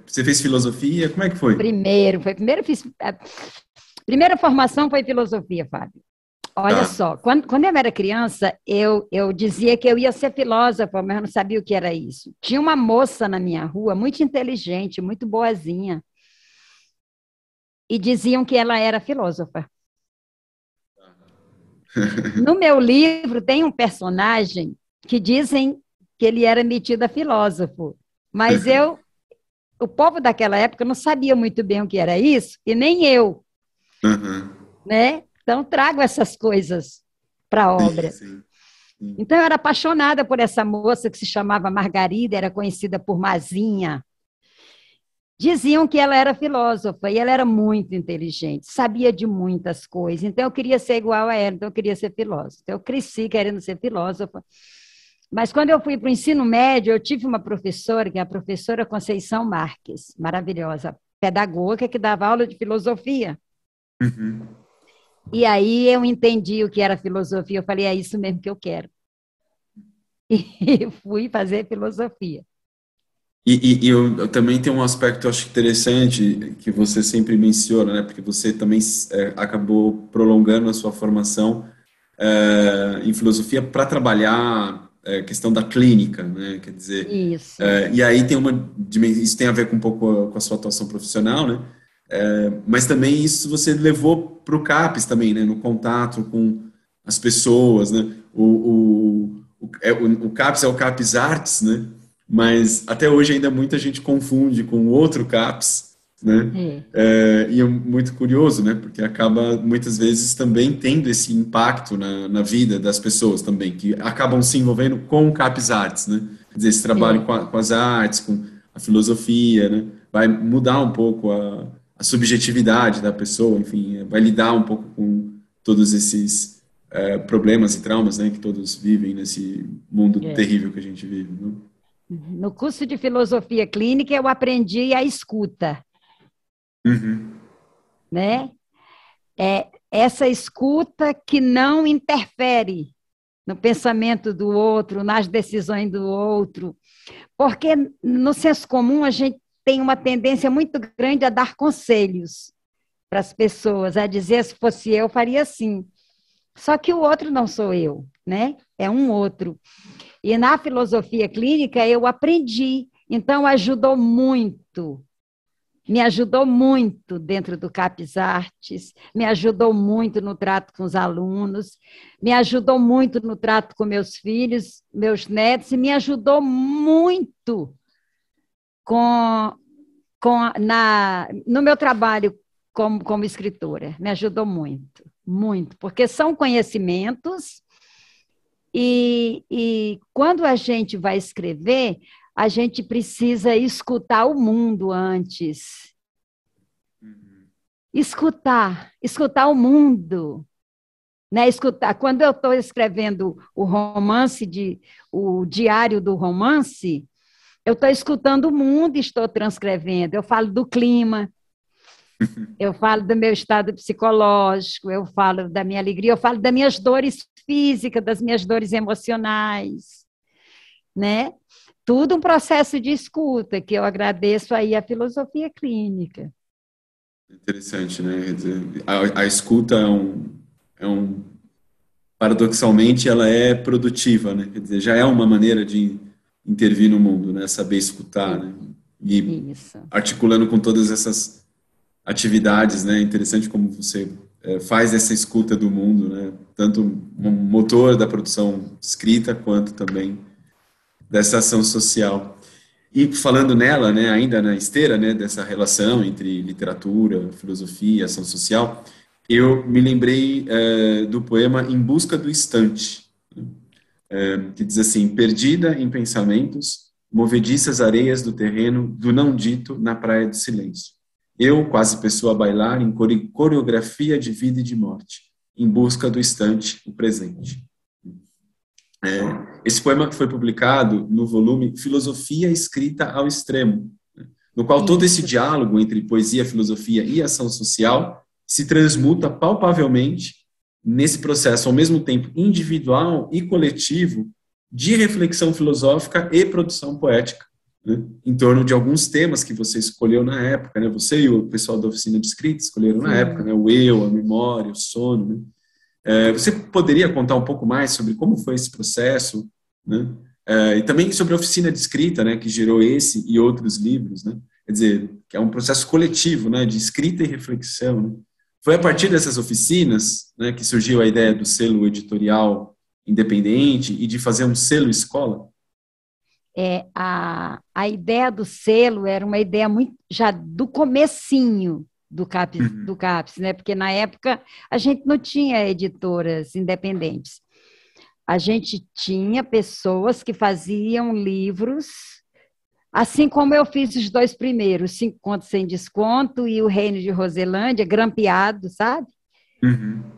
você fez filosofia, como é que foi?
Primeira formação foi filosofia, Fábio. Olha só, quando eu era criança, eu dizia que eu ia ser filósofa, mas eu não sabia o que era isso. Tinha uma moça na minha rua, muito inteligente, muito boazinha, e diziam que ela era filósofa. No meu livro tem um personagem que dizem que ele era metido a filósofo, mas o povo daquela época não sabia muito bem o que era isso, e nem eu, né? Então, trago essas coisas para a obra. Sim. Então, eu era apaixonada por essa moça que se chamava Margarida, era conhecida por Mazinha. Diziam que ela era filósofa, e ela era muito inteligente, sabia de muitas coisas. Então, eu queria ser igual a ela, então eu queria ser filósofa. Então, eu cresci querendo ser filósofa. Mas, quando eu fui para o ensino médio, eu tive uma professora, que é a professora Conceição Marques, maravilhosa, pedagoga, que dava aula de filosofia. E aí eu entendi o que era filosofia, eu falei, é isso mesmo que eu quero. E fui fazer filosofia.
E eu também tenho um aspecto, eu acho interessante, que você sempre menciona, né? Porque você também acabou prolongando a sua formação em filosofia para trabalhar a questão da clínica, né? Quer dizer,
Isso.
e aí tem isso tem a ver com um pouco com a sua atuação profissional, né? Mas também isso você levou para o CAPES também, né? No contato com as pessoas, né? O CAPES é o CAPES Artes, né? Mas até hoje ainda muita gente confunde com o outro CAPES, né? E é muito curioso, né? Porque acaba muitas vezes também tendo esse impacto na vida das pessoas também, que acabam se envolvendo com o CAPES Artes, né? Quer dizer, esse trabalho com as artes, com a filosofia, né? Vai mudar um pouco a subjetividade da pessoa, enfim, vai lidar um pouco com todos esses problemas e traumas, né, que todos vivem nesse mundo terrível que a gente vive. Né?
No curso de filosofia clínica, eu aprendi a escuta. Né? Essa escuta que não interfere no pensamento do outro, nas decisões do outro, porque no senso comum a gente tem uma tendência muito grande a dar conselhos para as pessoas, a dizer, se fosse eu, faria assim. Só que o outro não sou eu, né? É um outro. E na filosofia clínica eu aprendi, então ajudou muito. Me ajudou muito dentro do CAPES Artes, me ajudou muito no trato com os alunos, me ajudou muito no trato com meus filhos, meus netos, e me ajudou muito no meu trabalho como escritora. Me ajudou muito, muito, porque são conhecimentos e quando a gente vai escrever, a gente precisa escutar o mundo antes. Escutar o mundo. Né? Escutar. Quando eu estou escrevendo o diário do romance, eu estou escutando o mundo e estou transcrevendo. Eu falo do clima, eu falo do meu estado psicológico, eu falo da minha alegria, eu falo das minhas dores físicas, das minhas dores emocionais, né? Tudo um processo de escuta, que eu agradeço aí à filosofia clínica.
Interessante, né? Quer dizer, a escuta paradoxalmente, ela é produtiva, né? Quer dizer, já é uma maneira de intervir no mundo, né? Saber escutar, né? E articulando com todas essas atividades, né? Interessante como você faz essa escuta do mundo, né? Tanto um motor da produção escrita quanto também dessa ação social. E falando nela, né, ainda na esteira, né, dessa relação entre literatura, filosofia, ação social, eu me lembrei do poema Em Busca do Estante, que diz assim: perdida em pensamentos, movediças areias do terreno do não dito na praia do silêncio. Eu, quase pessoa a bailar em coreografia de vida e de morte, em busca do estante, o presente. Esse poema foi publicado no volume Filosofia Escrita ao Extremo, no qual todo esse diálogo entre poesia, filosofia e ação social se transmuta palpavelmente nesse processo, ao mesmo tempo individual e coletivo, de reflexão filosófica e produção poética, né, em torno de alguns temas que você escolheu na época, né, você e o pessoal da oficina de escrita escolheram na época, né, o eu, a memória, o sono, né. Você poderia contar um pouco mais sobre como foi esse processo, né? E também sobre a oficina de escrita, né, que gerou esse e outros livros, né? Quer dizer, que é um processo coletivo, né, de escrita e reflexão. Né? Foi a partir dessas oficinas, né, que surgiu a ideia do selo editorial independente e de fazer um selo escola?
A ideia do selo era uma ideia muito já do comecinho do CAPES, né? Porque na época a gente não tinha editoras independentes. A gente tinha pessoas que faziam livros, assim como eu fiz os 2 primeiros, 5 contos sem desconto e o Reino de Roselândia, grampeado, sabe?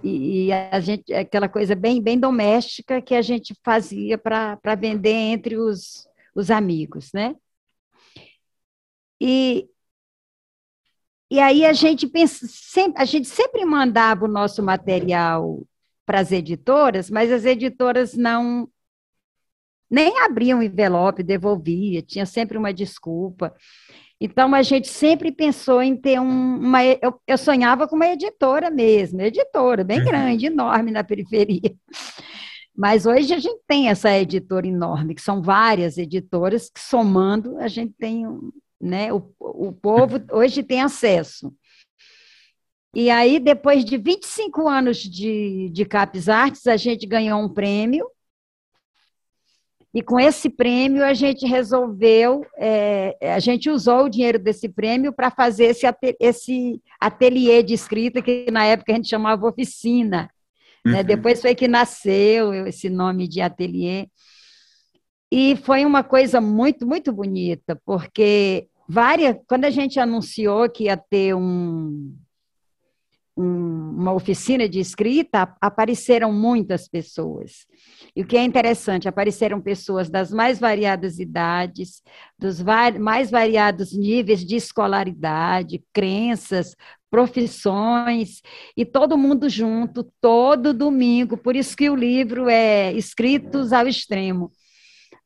E a gente, aquela coisa bem, bem doméstica que a gente fazia para vender entre os amigos, né? E aí a gente sempre mandava o nosso material para as editoras, mas as editoras nem abriam o envelope, devolvia, tinha sempre uma desculpa. Então, a gente sempre pensou em ter uma... Eu sonhava com uma editora mesmo, editora, bem grande, enorme na periferia. Mas hoje a gente tem essa editora enorme, que são várias editoras, que somando a gente tem, né, o povo hoje tem acesso. E aí, depois de 25 anos de Capes Artes, a gente ganhou um prêmio, e com esse prêmio a gente resolveu, a gente usou o dinheiro desse prêmio para fazer esse ateliê de escrita, que na época a gente chamava oficina, né? Depois foi que nasceu esse nome de ateliê, e foi uma coisa muito, muito bonita, porque quando a gente anunciou que ia ter uma oficina de escrita, apareceram muitas pessoas. E o que é interessante, apareceram pessoas das mais variadas idades, dos mais variados níveis de escolaridade, crenças, profissões, e todo mundo junto, todo domingo. Por isso que o livro é Escritos ao Extremo,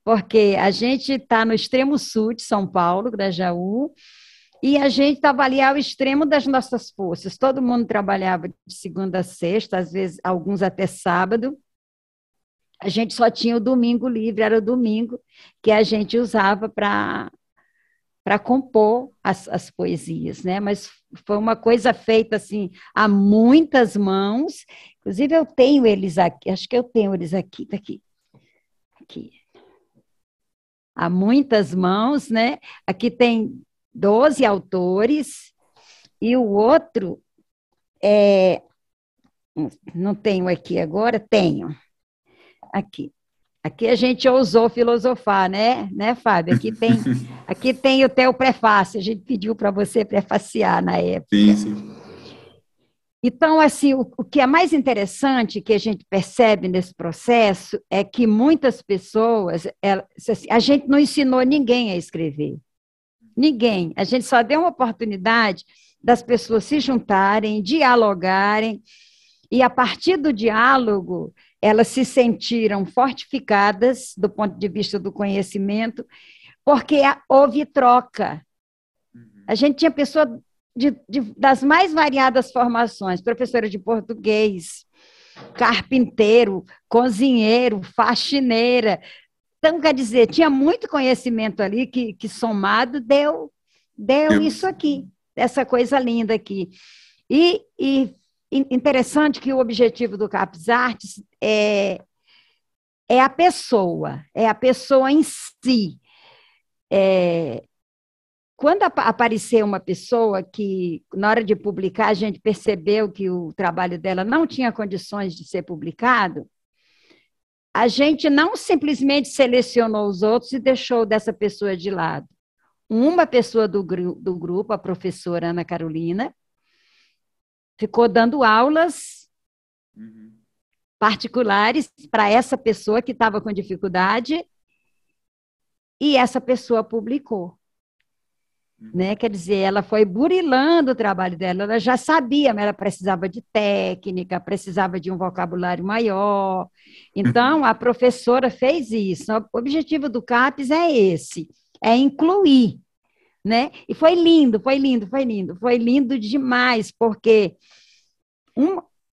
porque a gente está no extremo sul de São Paulo, Grajaú, e a gente estava ali ao extremo das nossas forças. Todo mundo trabalhava de segunda a sexta, às vezes alguns até sábado. A gente só tinha o domingo livre, era o domingo que a gente usava para compor as poesias, né? Mas foi uma coisa feita assim a muitas mãos. Inclusive eu tenho eles aqui, acho que eu tenho eles aqui, tá aqui. A muitas mãos, né? Aqui tem 12 autores, e o outro, não tenho aqui agora, tenho. Aqui a gente ousou filosofar, né, Fábio? Aqui tem o teu prefácio, a gente pediu para você prefaciar na época.
Sim, sim.
Então, assim, o que é mais interessante que a gente percebe nesse processo é que muitas pessoas, a gente não ensinou ninguém a escrever. Ninguém. A gente só deu uma oportunidade das pessoas se juntarem, dialogarem, e a partir do diálogo, elas se sentiram fortificadas do ponto de vista do conhecimento, porque houve troca. A gente tinha pessoas das mais variadas formações, professora de português, carpinteiro, cozinheiro, faxineira. Então, quer dizer, tinha muito conhecimento ali que somado deu isso aqui, essa coisa linda aqui. E interessante que o objetivo do Capes Artes é a pessoa em si. Quando apareceu uma pessoa que, na hora de publicar, a gente percebeu que o trabalho dela não tinha condições de ser publicado, a gente não simplesmente selecionou os outros e deixou dessa pessoa de lado. Uma pessoa do grupo, a professora Ana Carolina, ficou dando aulas particulares para essa pessoa que estava com dificuldade, e essa pessoa publicou. Né? Quer dizer, ela foi burilando o trabalho dela, ela já sabia, mas ela precisava de técnica, precisava de um vocabulário maior. Então, a professora fez isso. O objetivo do CAPES é esse, é incluir. Né? E foi lindo, foi lindo demais, porque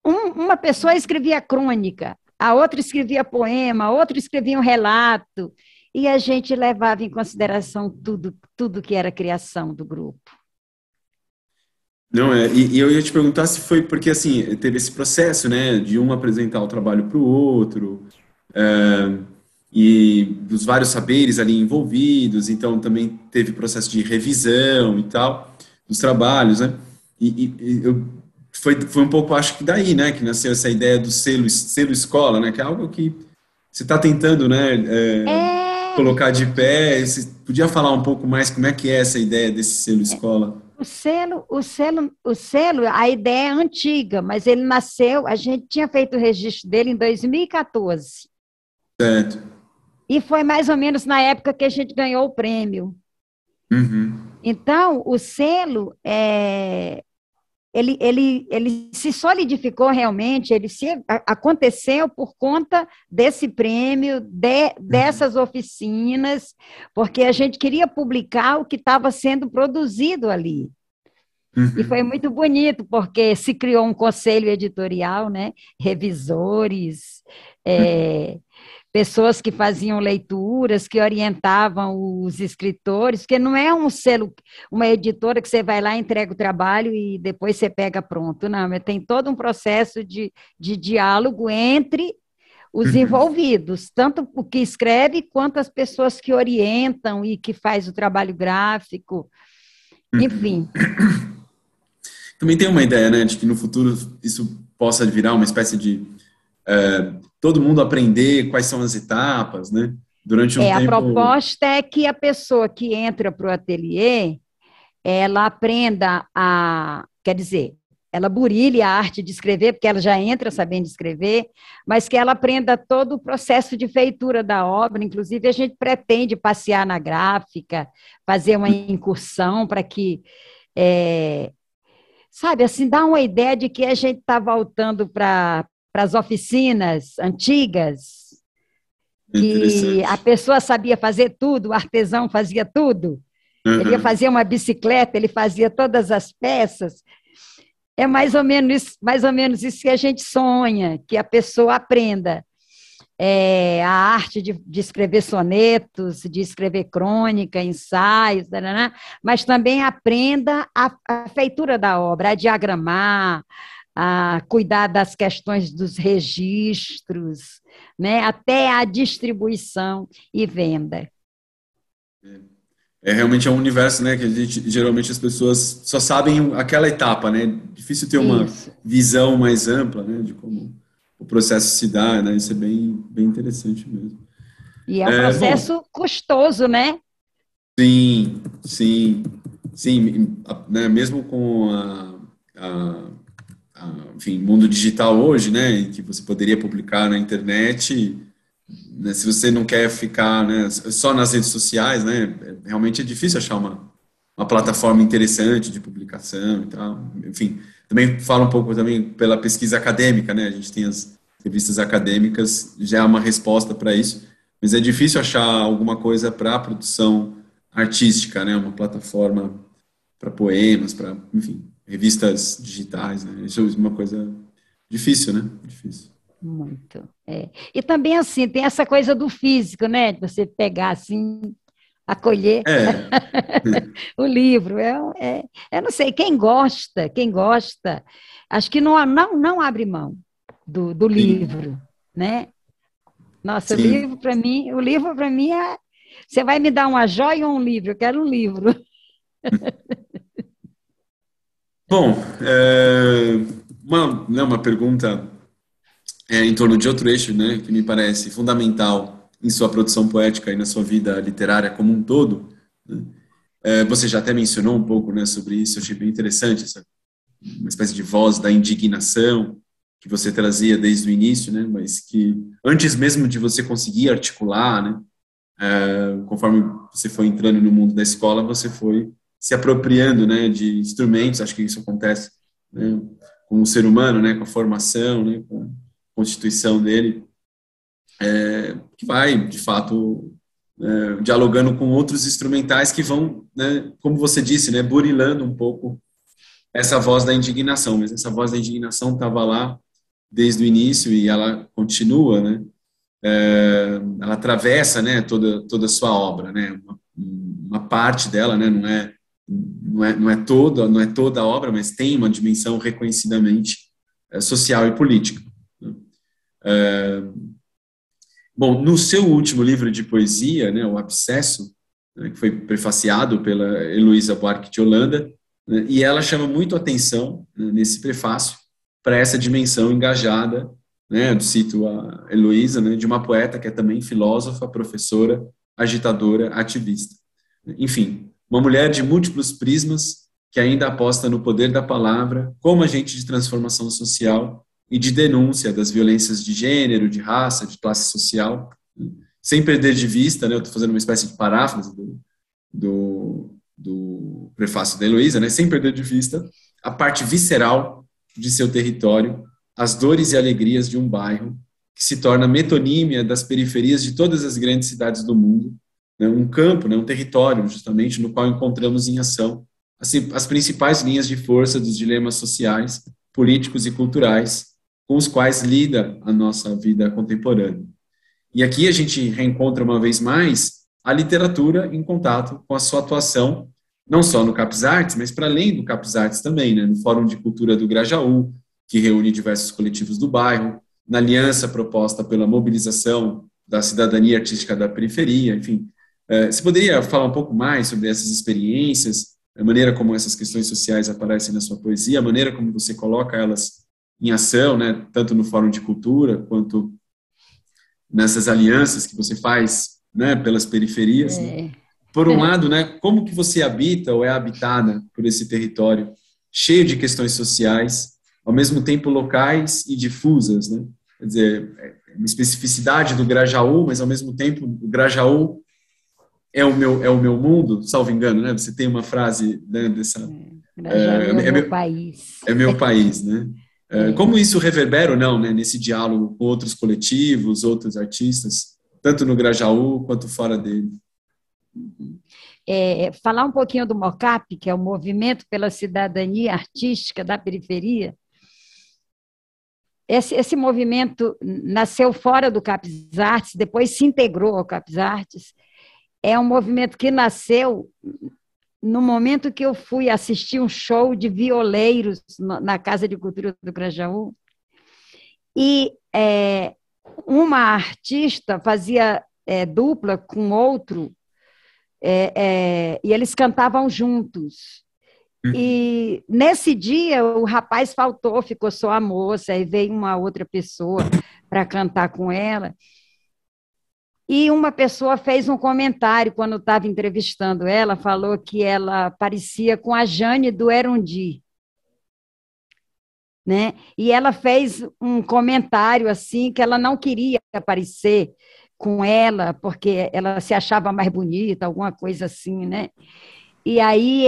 uma pessoa escrevia crônica, a outra escrevia poema, a outra escrevia um relato, e a gente levava em consideração tudo que era criação do grupo.
Não, e eu ia te perguntar se foi porque, assim, teve esse processo, né, de um apresentar o trabalho para o outro, e dos vários saberes ali envolvidos, então também teve processo de revisão e tal, dos trabalhos, né, foi um pouco, acho que daí, né, que nasceu essa ideia do selo escola, né, que é algo que você está tentando, né, colocar de pé. Você podia falar um pouco mais como é que é essa ideia desse selo escola?
O selo, a ideia é antiga, mas ele nasceu, a gente tinha feito o registro dele em 2014.
Certo.
E foi mais ou menos na época que a gente ganhou o prêmio. Então, o selo ele se solidificou realmente, aconteceu por conta desse prêmio, dessas oficinas, porque a gente queria publicar o que estava sendo produzido ali. E foi muito bonito, porque se criou um conselho editorial, né? Revisores, pessoas que faziam leituras, que orientavam os escritores, porque não é um selo, uma editora que você vai lá, entrega o trabalho e depois você pega pronto, não, tem todo um processo de diálogo entre os envolvidos, tanto o que escreve quanto as pessoas que orientam e que faz o trabalho gráfico, enfim.
Também tem uma ideia, né, de que no futuro isso possa virar uma espécie de todo mundo aprender quais são as etapas, né? Durante um tempo...
A proposta é que a pessoa que entra para o ateliê, ela aprenda quer dizer, ela burilhe a arte de escrever, porque ela já entra sabendo escrever, mas que ela aprenda todo o processo de feitura da obra, inclusive a gente pretende passear na gráfica, fazer uma incursão para que... sabe, assim, dá uma ideia de que a gente está voltando para as oficinas antigas, que a pessoa sabia fazer tudo, o artesão fazia tudo. Ele ia fazer uma bicicleta, ele fazia todas as peças. É mais ou menos isso que a gente sonha, que a pessoa aprenda a arte de escrever sonetos, de escrever crônica, ensaios, mas também aprenda a feitura da obra, a diagramar, a cuidar das questões dos registros, né, até a distribuição e venda.
Realmente um universo, né, que geralmente as pessoas só sabem aquela etapa, né? Difícil ter uma visão mais ampla, né, de como o processo se dá, né? Isso é bem interessante mesmo.
E é um processo custoso, né?
Sim, né, mesmo com enfim, mundo digital hoje, né, em que você poderia publicar na internet, né, se você não quer ficar, né, só nas redes sociais, né, realmente é difícil achar uma plataforma interessante de publicação e tal. Enfim, também falo um pouco também pela pesquisa acadêmica, né, a gente tem as revistas acadêmicas, já é uma resposta para isso, mas é difícil achar alguma coisa para produção artística, né, uma plataforma para poemas, para, enfim, revistas digitais, né, isso é uma coisa difícil, né, difícil.
Muito, E também, assim, tem essa coisa do físico, né? De você pegar, assim, acolher o livro. Eu não sei, quem gosta, acho que não abre mão do livro, né? Nossa, o livro para mim é... Você vai me dar uma joia ou um livro? Eu quero um livro.
Bom, uma pergunta... em torno de outro eixo, né, que me parece fundamental em sua produção poética e na sua vida literária como um todo, né? Você já até mencionou um pouco, né, sobre isso, eu achei bem interessante, uma espécie de voz da indignação que você trazia desde o início, né, mas que antes mesmo de você conseguir articular, né, conforme você foi entrando no mundo da escola, você foi se apropriando, né, de instrumentos, acho que isso acontece, né, com o ser humano, né, com a formação, né, com constituição dele, que vai, de fato, dialogando com outros instrumentais que vão, né, como você disse, né, burilando um pouco essa voz da indignação, mas essa voz da indignação estava lá desde o início e ela continua, né, ela atravessa, né, toda a sua obra, né, uma parte dela, né, não é toda a obra, mas tem uma dimensão reconhecidamente social e política. Bom, no seu último livro de poesia, né, O Abscesso, né, que foi prefaciado pela Heloísa Buarque de Holanda, né, e ela chama muito atenção, né, nesse prefácio para essa dimensão engajada, né, eu cito a Heloísa, né, de uma poeta que é também filósofa, professora, agitadora, ativista. Enfim, uma mulher de múltiplos prismas que ainda aposta no poder da palavra como agente de transformação social e de denúncia das violências de gênero, de raça, de classe social, sem perder de vista, né, eu estou fazendo uma espécie de paráfrase do prefácio da Heloísa, né, sem perder de vista a parte visceral de seu território, as dores e alegrias de um bairro que se torna metonímia das periferias de todas as grandes cidades do mundo, né, um campo, né, um território, justamente, no qual encontramos em ação as principais linhas de força dos dilemas sociais, políticos e culturais com os quais lida a nossa vida contemporânea. E aqui a gente reencontra uma vez mais a literatura em contato com a sua atuação, não só no Capes Artes, mas para além do Capes Artes também, né, no Fórum de Cultura do Grajaú, que reúne diversos coletivos do bairro, na aliança proposta pela mobilização da cidadania artística da periferia, enfim. Você poderia falar um pouco mais sobre essas experiências, a maneira como essas questões sociais aparecem na sua poesia, a maneira como você coloca elas em ação, né, tanto no Fórum de Cultura, quanto nessas alianças que você faz, né, pelas periferias, né? Por um lado, né, como que você habita ou é habitada por esse território cheio de questões sociais, ao mesmo tempo locais e difusas, né? Quer dizer, uma especificidade do Grajaú, mas ao mesmo tempo o Grajaú é o meu mundo, salvo engano, né? Você tem uma frase, né, dessa...
Grajaú é meu país.
É meu país, né? Como isso reverbera ou não, né, nesse diálogo com outros coletivos, outros artistas, tanto no Grajaú quanto fora dele?
Falar um pouquinho do MOCAP, que é o Movimento pela Cidadania Artística da Periferia. Esse movimento nasceu fora do Capes Artes, depois se integrou ao Capes Artes. É um movimento que nasceu no momento que eu fui assistir um show de violeiros na Casa de Cultura do Grajaú, e uma artista fazia dupla com outro, e eles cantavam juntos. E nesse dia o rapaz faltou, ficou só a moça, e veio uma outra pessoa para cantar com ela. E uma pessoa fez um comentário quando estava entrevistando ela, falou que ela parecia com a Jane do Erundi, né? E ela fez um comentário assim que ela não queria aparecer com ela porque ela se achava mais bonita, alguma coisa assim, né? E aí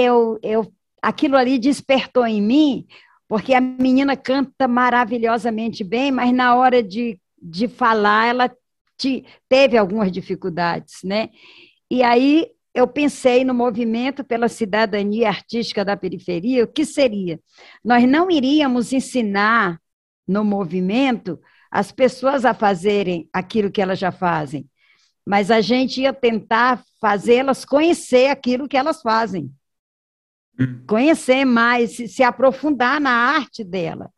aquilo ali despertou em mim, porque a menina canta maravilhosamente bem, mas na hora de falar ela teve algumas dificuldades, né? E aí eu pensei no movimento pela cidadania artística da periferia, o que seria? Nós não iríamos ensinar no movimento as pessoas a fazerem aquilo que elas já fazem, mas a gente ia tentar fazê-las conhecer aquilo que elas fazem, conhecer mais, se aprofundar na arte dela.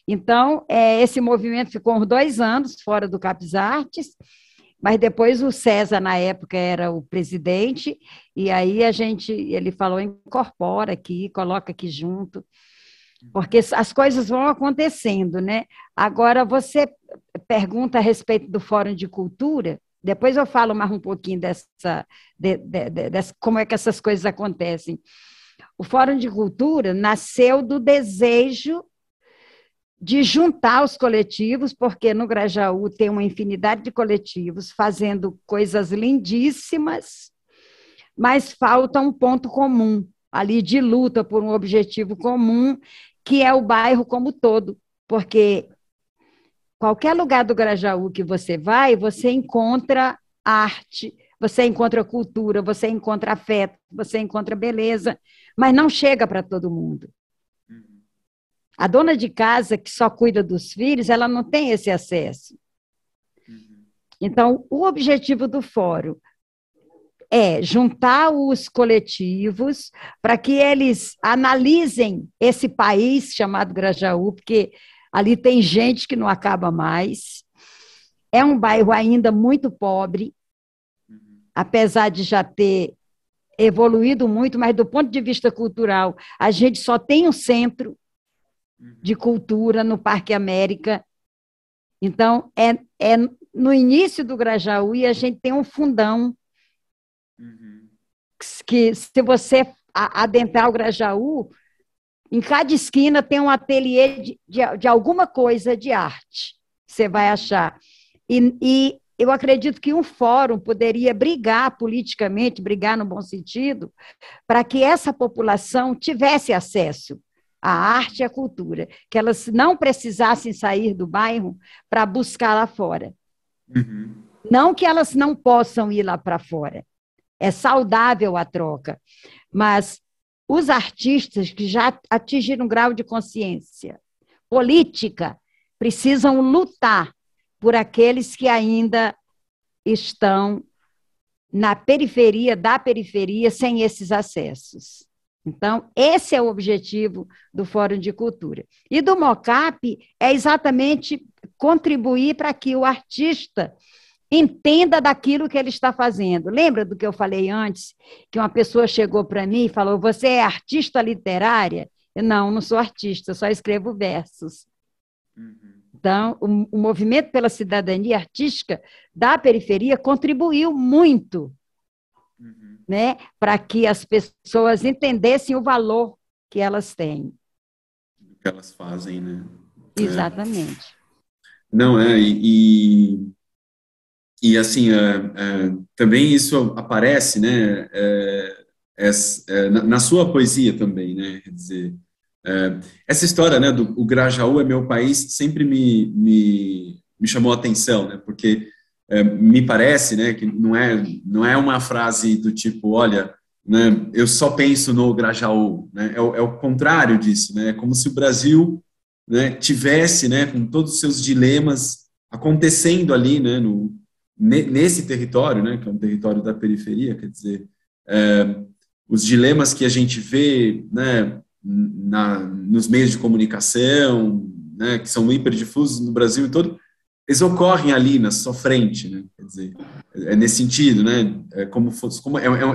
Então, esse movimento ficou uns 2 anos fora do Capes Artes, mas depois o César, na época, era o presidente, e aí ele falou, incorpora aqui, coloca aqui junto, porque as coisas vão acontecendo, né? Agora, você pergunta a respeito do Fórum de Cultura, depois eu falo mais um pouquinho dessa como é que essas coisas acontecem. O Fórum de Cultura nasceu do desejo de juntar os coletivos, porque no Grajaú tem uma infinidade de coletivos fazendo coisas lindíssimas, mas falta um ponto comum, ali de luta por um objetivo comum, que é o bairro como todo, porque qualquer lugar do Grajaú que você vai, você encontra arte, você encontra cultura, você encontra afeto, você encontra beleza, mas não chega para todo mundo. A dona de casa que só cuida dos filhos, ela não tem esse acesso. Então, o objetivo do fórum é juntar os coletivos para que eles analisem esse país chamado Grajaú, porque ali tem gente que não acaba mais. É um bairro ainda muito pobre, apesar de já ter evoluído muito, mas do ponto de vista cultural, a gente só tem um centro de cultura no Parque América. Então, é no início do Grajaú e a gente tem um fundão que, se você adentrar o Grajaú, em cada esquina tem um ateliê de alguma coisa de arte, você vai achar. E eu acredito que um fórum poderia brigar politicamente, brigar no bom sentido, para que essa população tivesse acesso a arte e a cultura, que elas não precisassem sair do bairro para buscar lá fora.
Uhum.
Não que elas não possam ir lá para fora, é saudável a troca, mas os artistas que já atingiram um grau de consciência política precisam lutar por aqueles que ainda estão na periferia da periferia sem esses acessos. Então, esse é o objetivo do Fórum de Cultura. E do MOCAP é exatamente contribuir para que o artista entenda daquilo que ele está fazendo. Lembra do que eu falei antes? Que uma pessoa chegou para mim e falou, você é artista literária? Eu, não sou artista, só escrevo versos. Então, o movimento pela cidadania artística da periferia contribuiu muito, né, para que as pessoas entendessem o valor que elas têm.
O que elas fazem, né?
Exatamente.
Não, assim, também isso aparece, né, na sua poesia também, né, quer dizer, essa história, né, do o Grajaú é meu país sempre me chamou a atenção, né, porque me parece, né, que não é uma frase do tipo, olha, né, eu só penso no Grajaú, né, é o contrário disso, né, é como se o Brasil, né, tivesse, né, com todos os seus dilemas acontecendo ali, né, nesse território, né, que é um território da periferia, quer dizer, os dilemas que a gente vê, né, nos meios de comunicação, né, que são hiperdifusos no Brasil e todo, eles ocorrem ali na sua frente, né, quer dizer, é nesse sentido, né,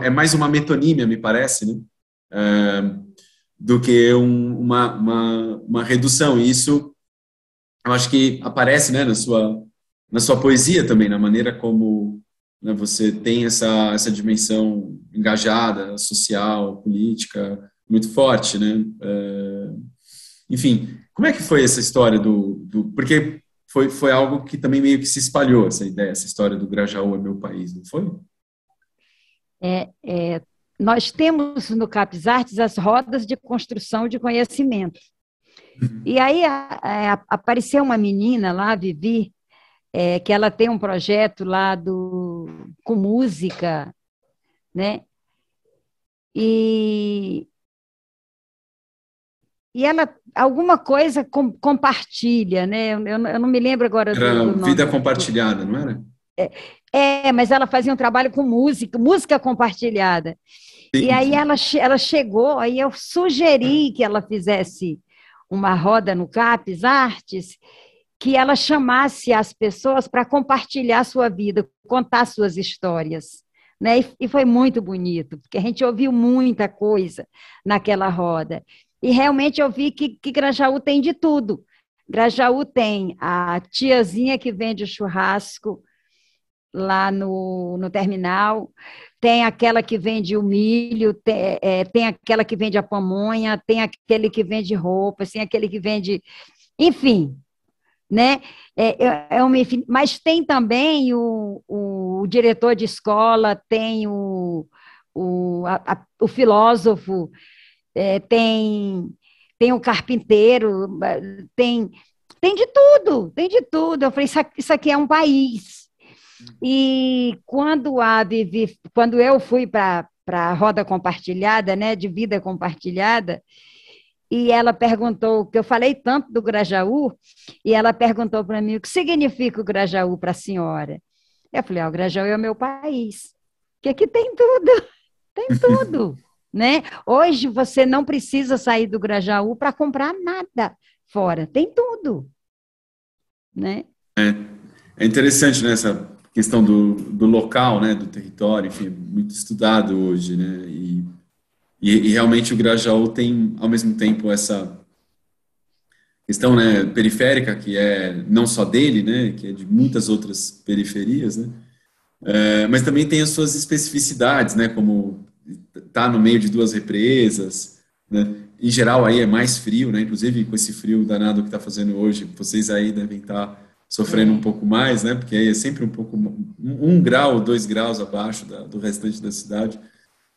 é mais uma metonímia, me parece, né, do que uma redução, e isso eu acho que aparece, né, na sua poesia também, na maneira como, né, você tem essa dimensão engajada, social, política, muito forte, né? Enfim, como é que foi essa história porque foi algo que também meio que se espalhou, essa ideia, essa história do Grajaú é meu país, não foi?
Nós temos no CAPES Artes as rodas de construção de conhecimento. E aí apareceu uma menina lá, Vivi, que ela tem um projeto lá com música, né? E ela, alguma coisa compartilha, né? Eu não me lembro agora
Era
do nome.
Vida Compartilhada, não era?
Mas ela fazia um trabalho com música compartilhada.
Sim,
E aí
sim.
ela chegou, aí eu sugeri que ela fizesse uma roda no CAPES Artes, que ela chamasse as pessoas para compartilhar a sua vida, contar suas histórias. Né? E foi muito bonito, porque a gente ouviu muita coisa naquela roda. E realmente eu vi que Grajaú tem de tudo. Grajaú tem a tiazinha que vende churrasco lá no terminal, tem aquela que vende o milho, tem aquela que vende a pamonha, tem aquele que vende roupa, tem aquele que vende... Enfim, né? Mas tem também o diretor de escola, tem o filósofo, tem o carpinteiro, tem de tudo, tem de tudo. Eu falei, isso aqui é um país. E quando eu fui para a roda compartilhada, né, de vida compartilhada, e ela perguntou, que eu falei tanto do Grajaú, e ela perguntou para mim, o que significa o Grajaú para a senhora? Eu falei, o Grajaú é o meu país, que aqui tem tudo, né? Hoje você não precisa sair do Grajaú para comprar nada fora, tem tudo, né?
É interessante, né, essa questão do local, né, do território, enfim, muito estudado hoje, né, e realmente o Grajaú tem, ao mesmo tempo, essa questão, né, periférica, que é não só dele, né, que é de muitas outras periferias, né, mas também tem as suas especificidades, né, como tá no meio de duas represas, né, em geral aí é mais frio, né, inclusive com esse frio danado que está fazendo hoje, vocês aí devem estar sofrendo um pouco mais, né, porque aí é sempre um pouco, 1 grau, 2 graus abaixo do restante da cidade.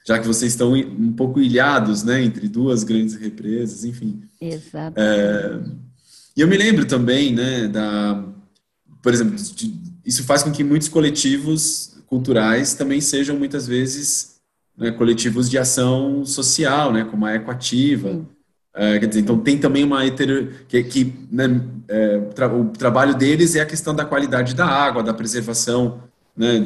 já que vocês estão um pouco ilhados, né, entre duas grandes represas, enfim.
Exatamente.
E eu me lembro também, né, por exemplo, isso faz com que muitos coletivos culturais também sejam muitas vezes, né, coletivos de ação social, né, como a Ecoativa.
Sim,
Quer dizer, então
sim.
tem também uma né, o trabalho deles é a questão da qualidade da água, da preservação, né,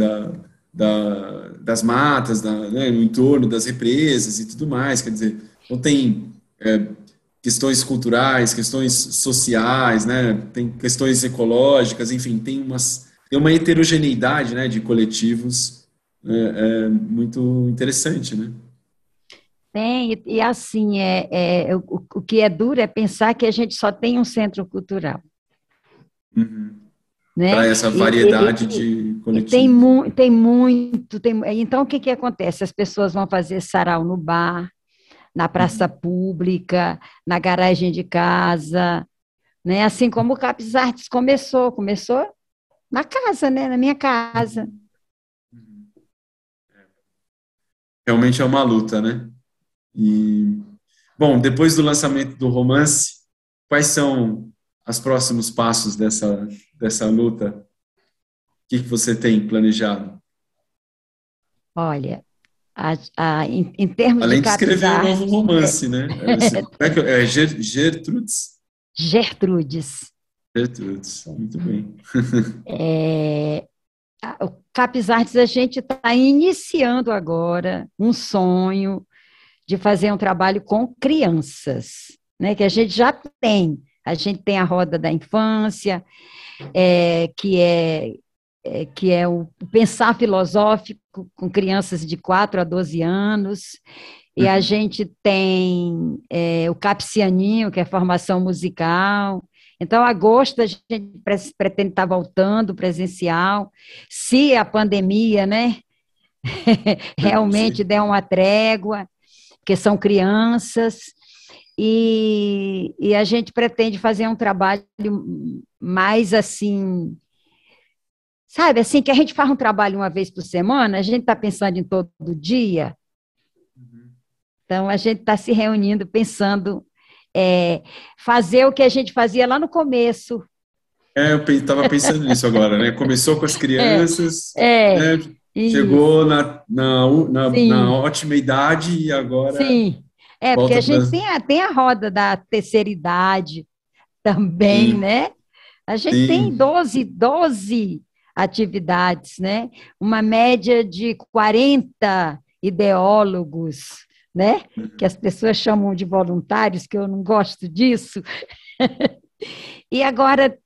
das matas, né, no entorno das represas e tudo mais. Quer dizer, então tem questões culturais, questões sociais, né, tem questões ecológicas, enfim, tem uma heterogeneidade, né, de coletivos muito interessante, né?
Tem, e assim, o que é duro é pensar que a gente só tem um centro cultural,
Uhum.
né?
Para essa
E,
variedade de
e
coletivos.
tem muito, então o que que acontece? As pessoas vão fazer sarau no bar, na praça
Uhum.
pública, na garagem de casa, né? Assim como o Capes Artes começou na casa, né? Na minha casa.
Uhum. Realmente é uma luta, né? E, bom, depois do lançamento do romance, quais são os próximos passos dessa luta? O que você tem planejado?
Olha, em termos de
Além de
Capes
escrever um novo
Artes,
romance, né? Como é que Gertrudes?
Gertrudes.
Gertrudes, muito bem.
É, o Capes Artes, a gente está iniciando agora um sonho de fazer um trabalho com crianças, né? Que a gente já tem. A gente tem a roda da infância, é, que é, que é o pensar filosófico com crianças de 4 a 12 anos, e a
Uhum.
gente tem o Capsianinho, que é formação musical. Então, agosto a gente pretende estar voltando presencial, se a pandemia, né, realmente
Sim.
der uma trégua, porque são crianças, e a gente pretende fazer um trabalho mais assim, sabe, assim, que a gente faz um trabalho uma vez por semana, a gente está pensando em todo dia,
Uhum.
então a gente está se reunindo, pensando fazer o que a gente fazia lá no começo.
Eu estava pensando nisso agora, né? Começou com as
É,
crianças,
é,
né? Chegou
isso,
na
sim,
ótima idade e agora
sim. É, porque a
volta para.
gente tem a roda da terceira idade também,
Sim,
né? A gente tem
sim.
12 atividades, né? Uma média de 40 ideólogos, né? Que as pessoas chamam de voluntários, que eu não gosto disso. E agora,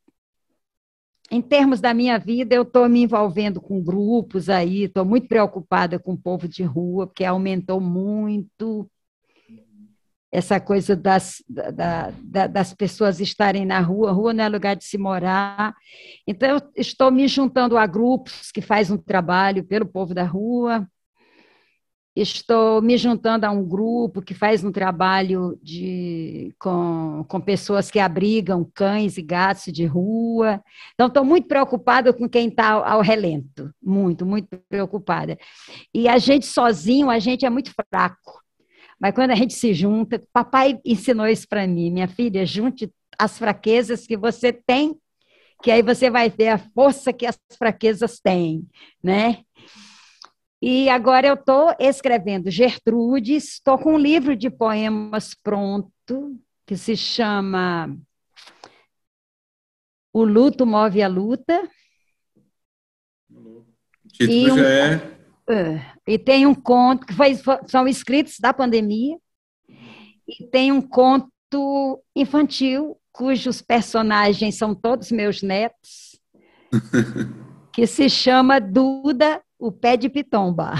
em termos da minha vida, eu estou me envolvendo com grupos aí, estou muito preocupada com o povo de rua, porque aumentou muito essa coisa das pessoas estarem na rua. Rua não é lugar de se morar. Então, eu estou me juntando a grupos que fazem um trabalho pelo povo da rua, estou me juntando a um grupo que faz um trabalho com pessoas que abrigam cães e gatos de rua. Então, estou muito preocupada com quem está ao relento, muito, muito preocupada. E a gente sozinho, a gente é muito fraco. Mas quando a gente se junta, papai ensinou isso para mim, minha filha, junte as fraquezas que você tem, que aí você vai ver a força que as fraquezas têm, né? E agora eu estou escrevendo Gertrudes, estou com um livro de poemas pronto, que se chama O Luto Move a Luta,
O título
e,
já
um,
é.
e tem um conto, são escritos da pandemia, e tem um conto infantil, cujos personagens são todos meus netos, que se chama Duda, o Pé de Pitomba.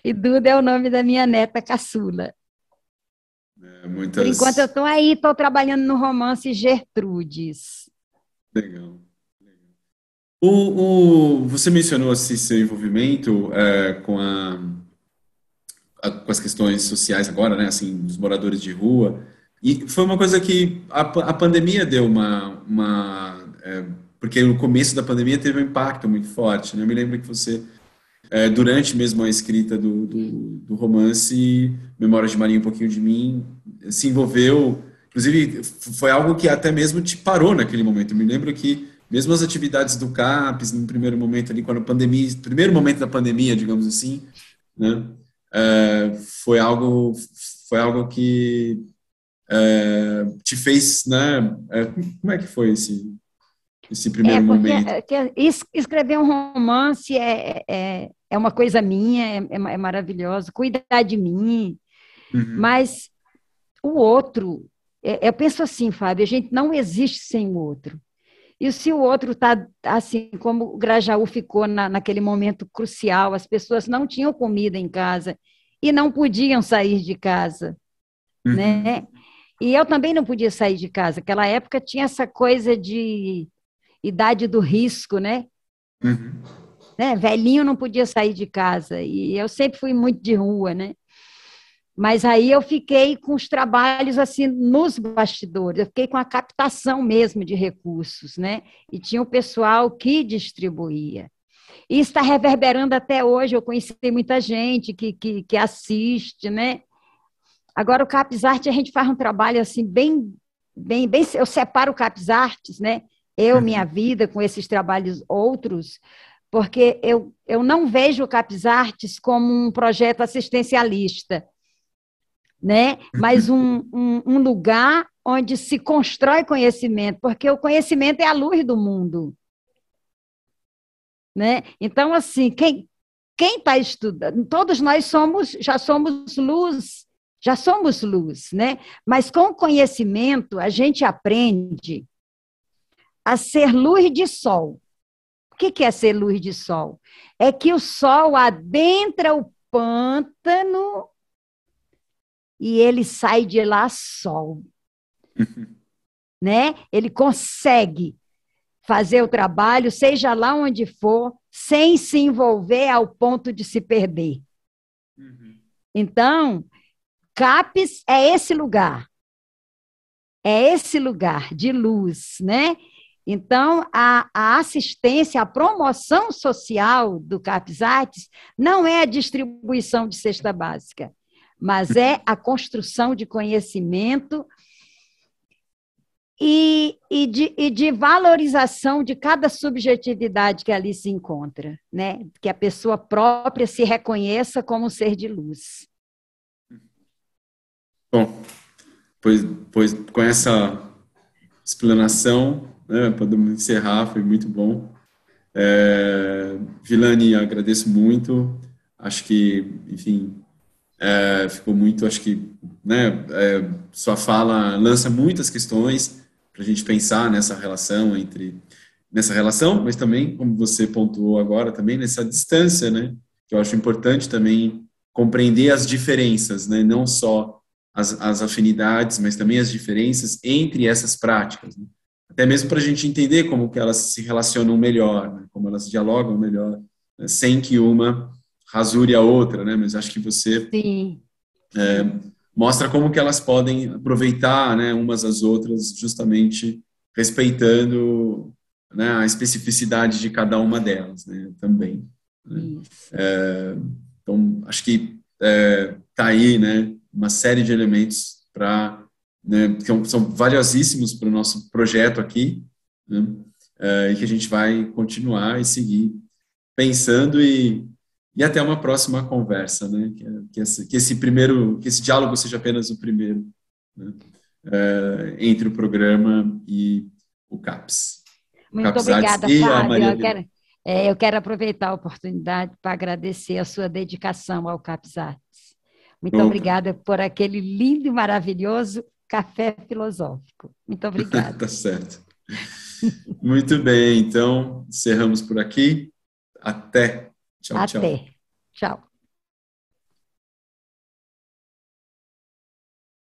E Duda é o nome da minha neta caçula. Por enquanto eu
Muitas.
estou aí, estou trabalhando no romance Gertrudes.
Legal. Você mencionou assim, seu envolvimento com as questões sociais agora, né? Assim, dos moradores de rua. E foi uma coisa que a pandemia deu porque no começo da pandemia teve um impacto muito forte, né? Eu me lembro que você durante mesmo a escrita do romance, Memórias de Maria, um pouquinho de mim, se envolveu, inclusive foi algo que até mesmo te parou naquele momento. Eu me lembro que mesmo as atividades do CAPES, no primeiro momento ali, quando a pandemia, primeiro momento da pandemia, digamos assim, né, foi algo que te fez, né, como é que foi esse primeiro momento?
Escrever um romance é uma coisa minha, é maravilhoso, cuidar de mim,
Uhum.
mas o outro, eu penso assim, Fábio, a gente não existe sem o outro. E se o outro está assim, como o Grajaú ficou naquele momento crucial, as pessoas não tinham comida em casa e não podiam sair de casa,
Uhum.
né? E eu também não podia sair de casa. Aquela época tinha essa coisa de idade do risco, né?
Uhum.
Velhinho não podia sair de casa. E eu sempre fui muito de rua, né? Mas aí eu fiquei com os trabalhos assim nos bastidores, eu fiquei com a captação mesmo de recursos, né? E tinha o pessoal que distribuía. E está reverberando até hoje, eu conheci muita gente que assiste, né? Agora o Capes Arte a gente faz um trabalho assim bem, eu separo o Capes Artes, né? Minha
Uhum.
vida com esses trabalhos outros, porque eu não vejo o Capes Artes como um projeto assistencialista, né? Mas um lugar onde se constrói conhecimento, porque o conhecimento é a luz do mundo, né? Então, assim, quem está estudando, todos nós já somos luz, né? Mas com o conhecimento a gente aprende a ser luz de sol. O que é ser luz de sol? É que o sol adentra o pântano e ele sai de lá sol, né? Ele consegue fazer o trabalho, seja lá onde for, sem se envolver ao ponto de se perder.
Uhum.
Então, CAPES é esse lugar de luz, né? Então, a assistência, a promoção social do CAPES Artes não é a distribuição de cesta básica, mas é a construção de conhecimento e de valorização de cada subjetividade que ali se encontra, né? Que a pessoa própria se reconheça como um ser de luz.
Bom, pois com essa explanação, né, podemos encerrar, foi muito bom. Vilani, agradeço muito. Acho que, enfim, ficou muito, acho que, né, sua fala lança muitas questões para a gente pensar nessa relação, mas também, como você pontuou agora, também nessa distância, né, que eu acho importante também compreender as diferenças, né, não só as afinidades, mas também as diferenças entre essas práticas, né? Até mesmo para a gente entender como que elas se relacionam melhor, né, como elas dialogam melhor, né, sem que uma rasure a outra, né? Mas acho que você
Sim, sim.
mostra como que elas podem aproveitar, né, umas às outras, justamente respeitando, né, a especificidade de cada uma delas, né, também. Né?
Isso.
Então, acho que tá aí, né, uma série de elementos para, né, que são valiosíssimos para o nosso projeto aqui, né, e que a gente vai continuar e seguir pensando e até uma próxima conversa, né? Que esse diálogo seja apenas o primeiro, né? Entre o programa e o CAPS. O
Muito
CAPS Arts
obrigada,
e a
Fábio.
Maria Vilhena.
Eu quero aproveitar a oportunidade para agradecer a sua dedicação ao CAPS Artes. Muito
Opa,
obrigada por aquele lindo e maravilhoso café filosófico. Muito obrigada.
tá certo. Muito bem, então, encerramos por aqui. Até. Tchau,
Até.
tchau.
Tchau.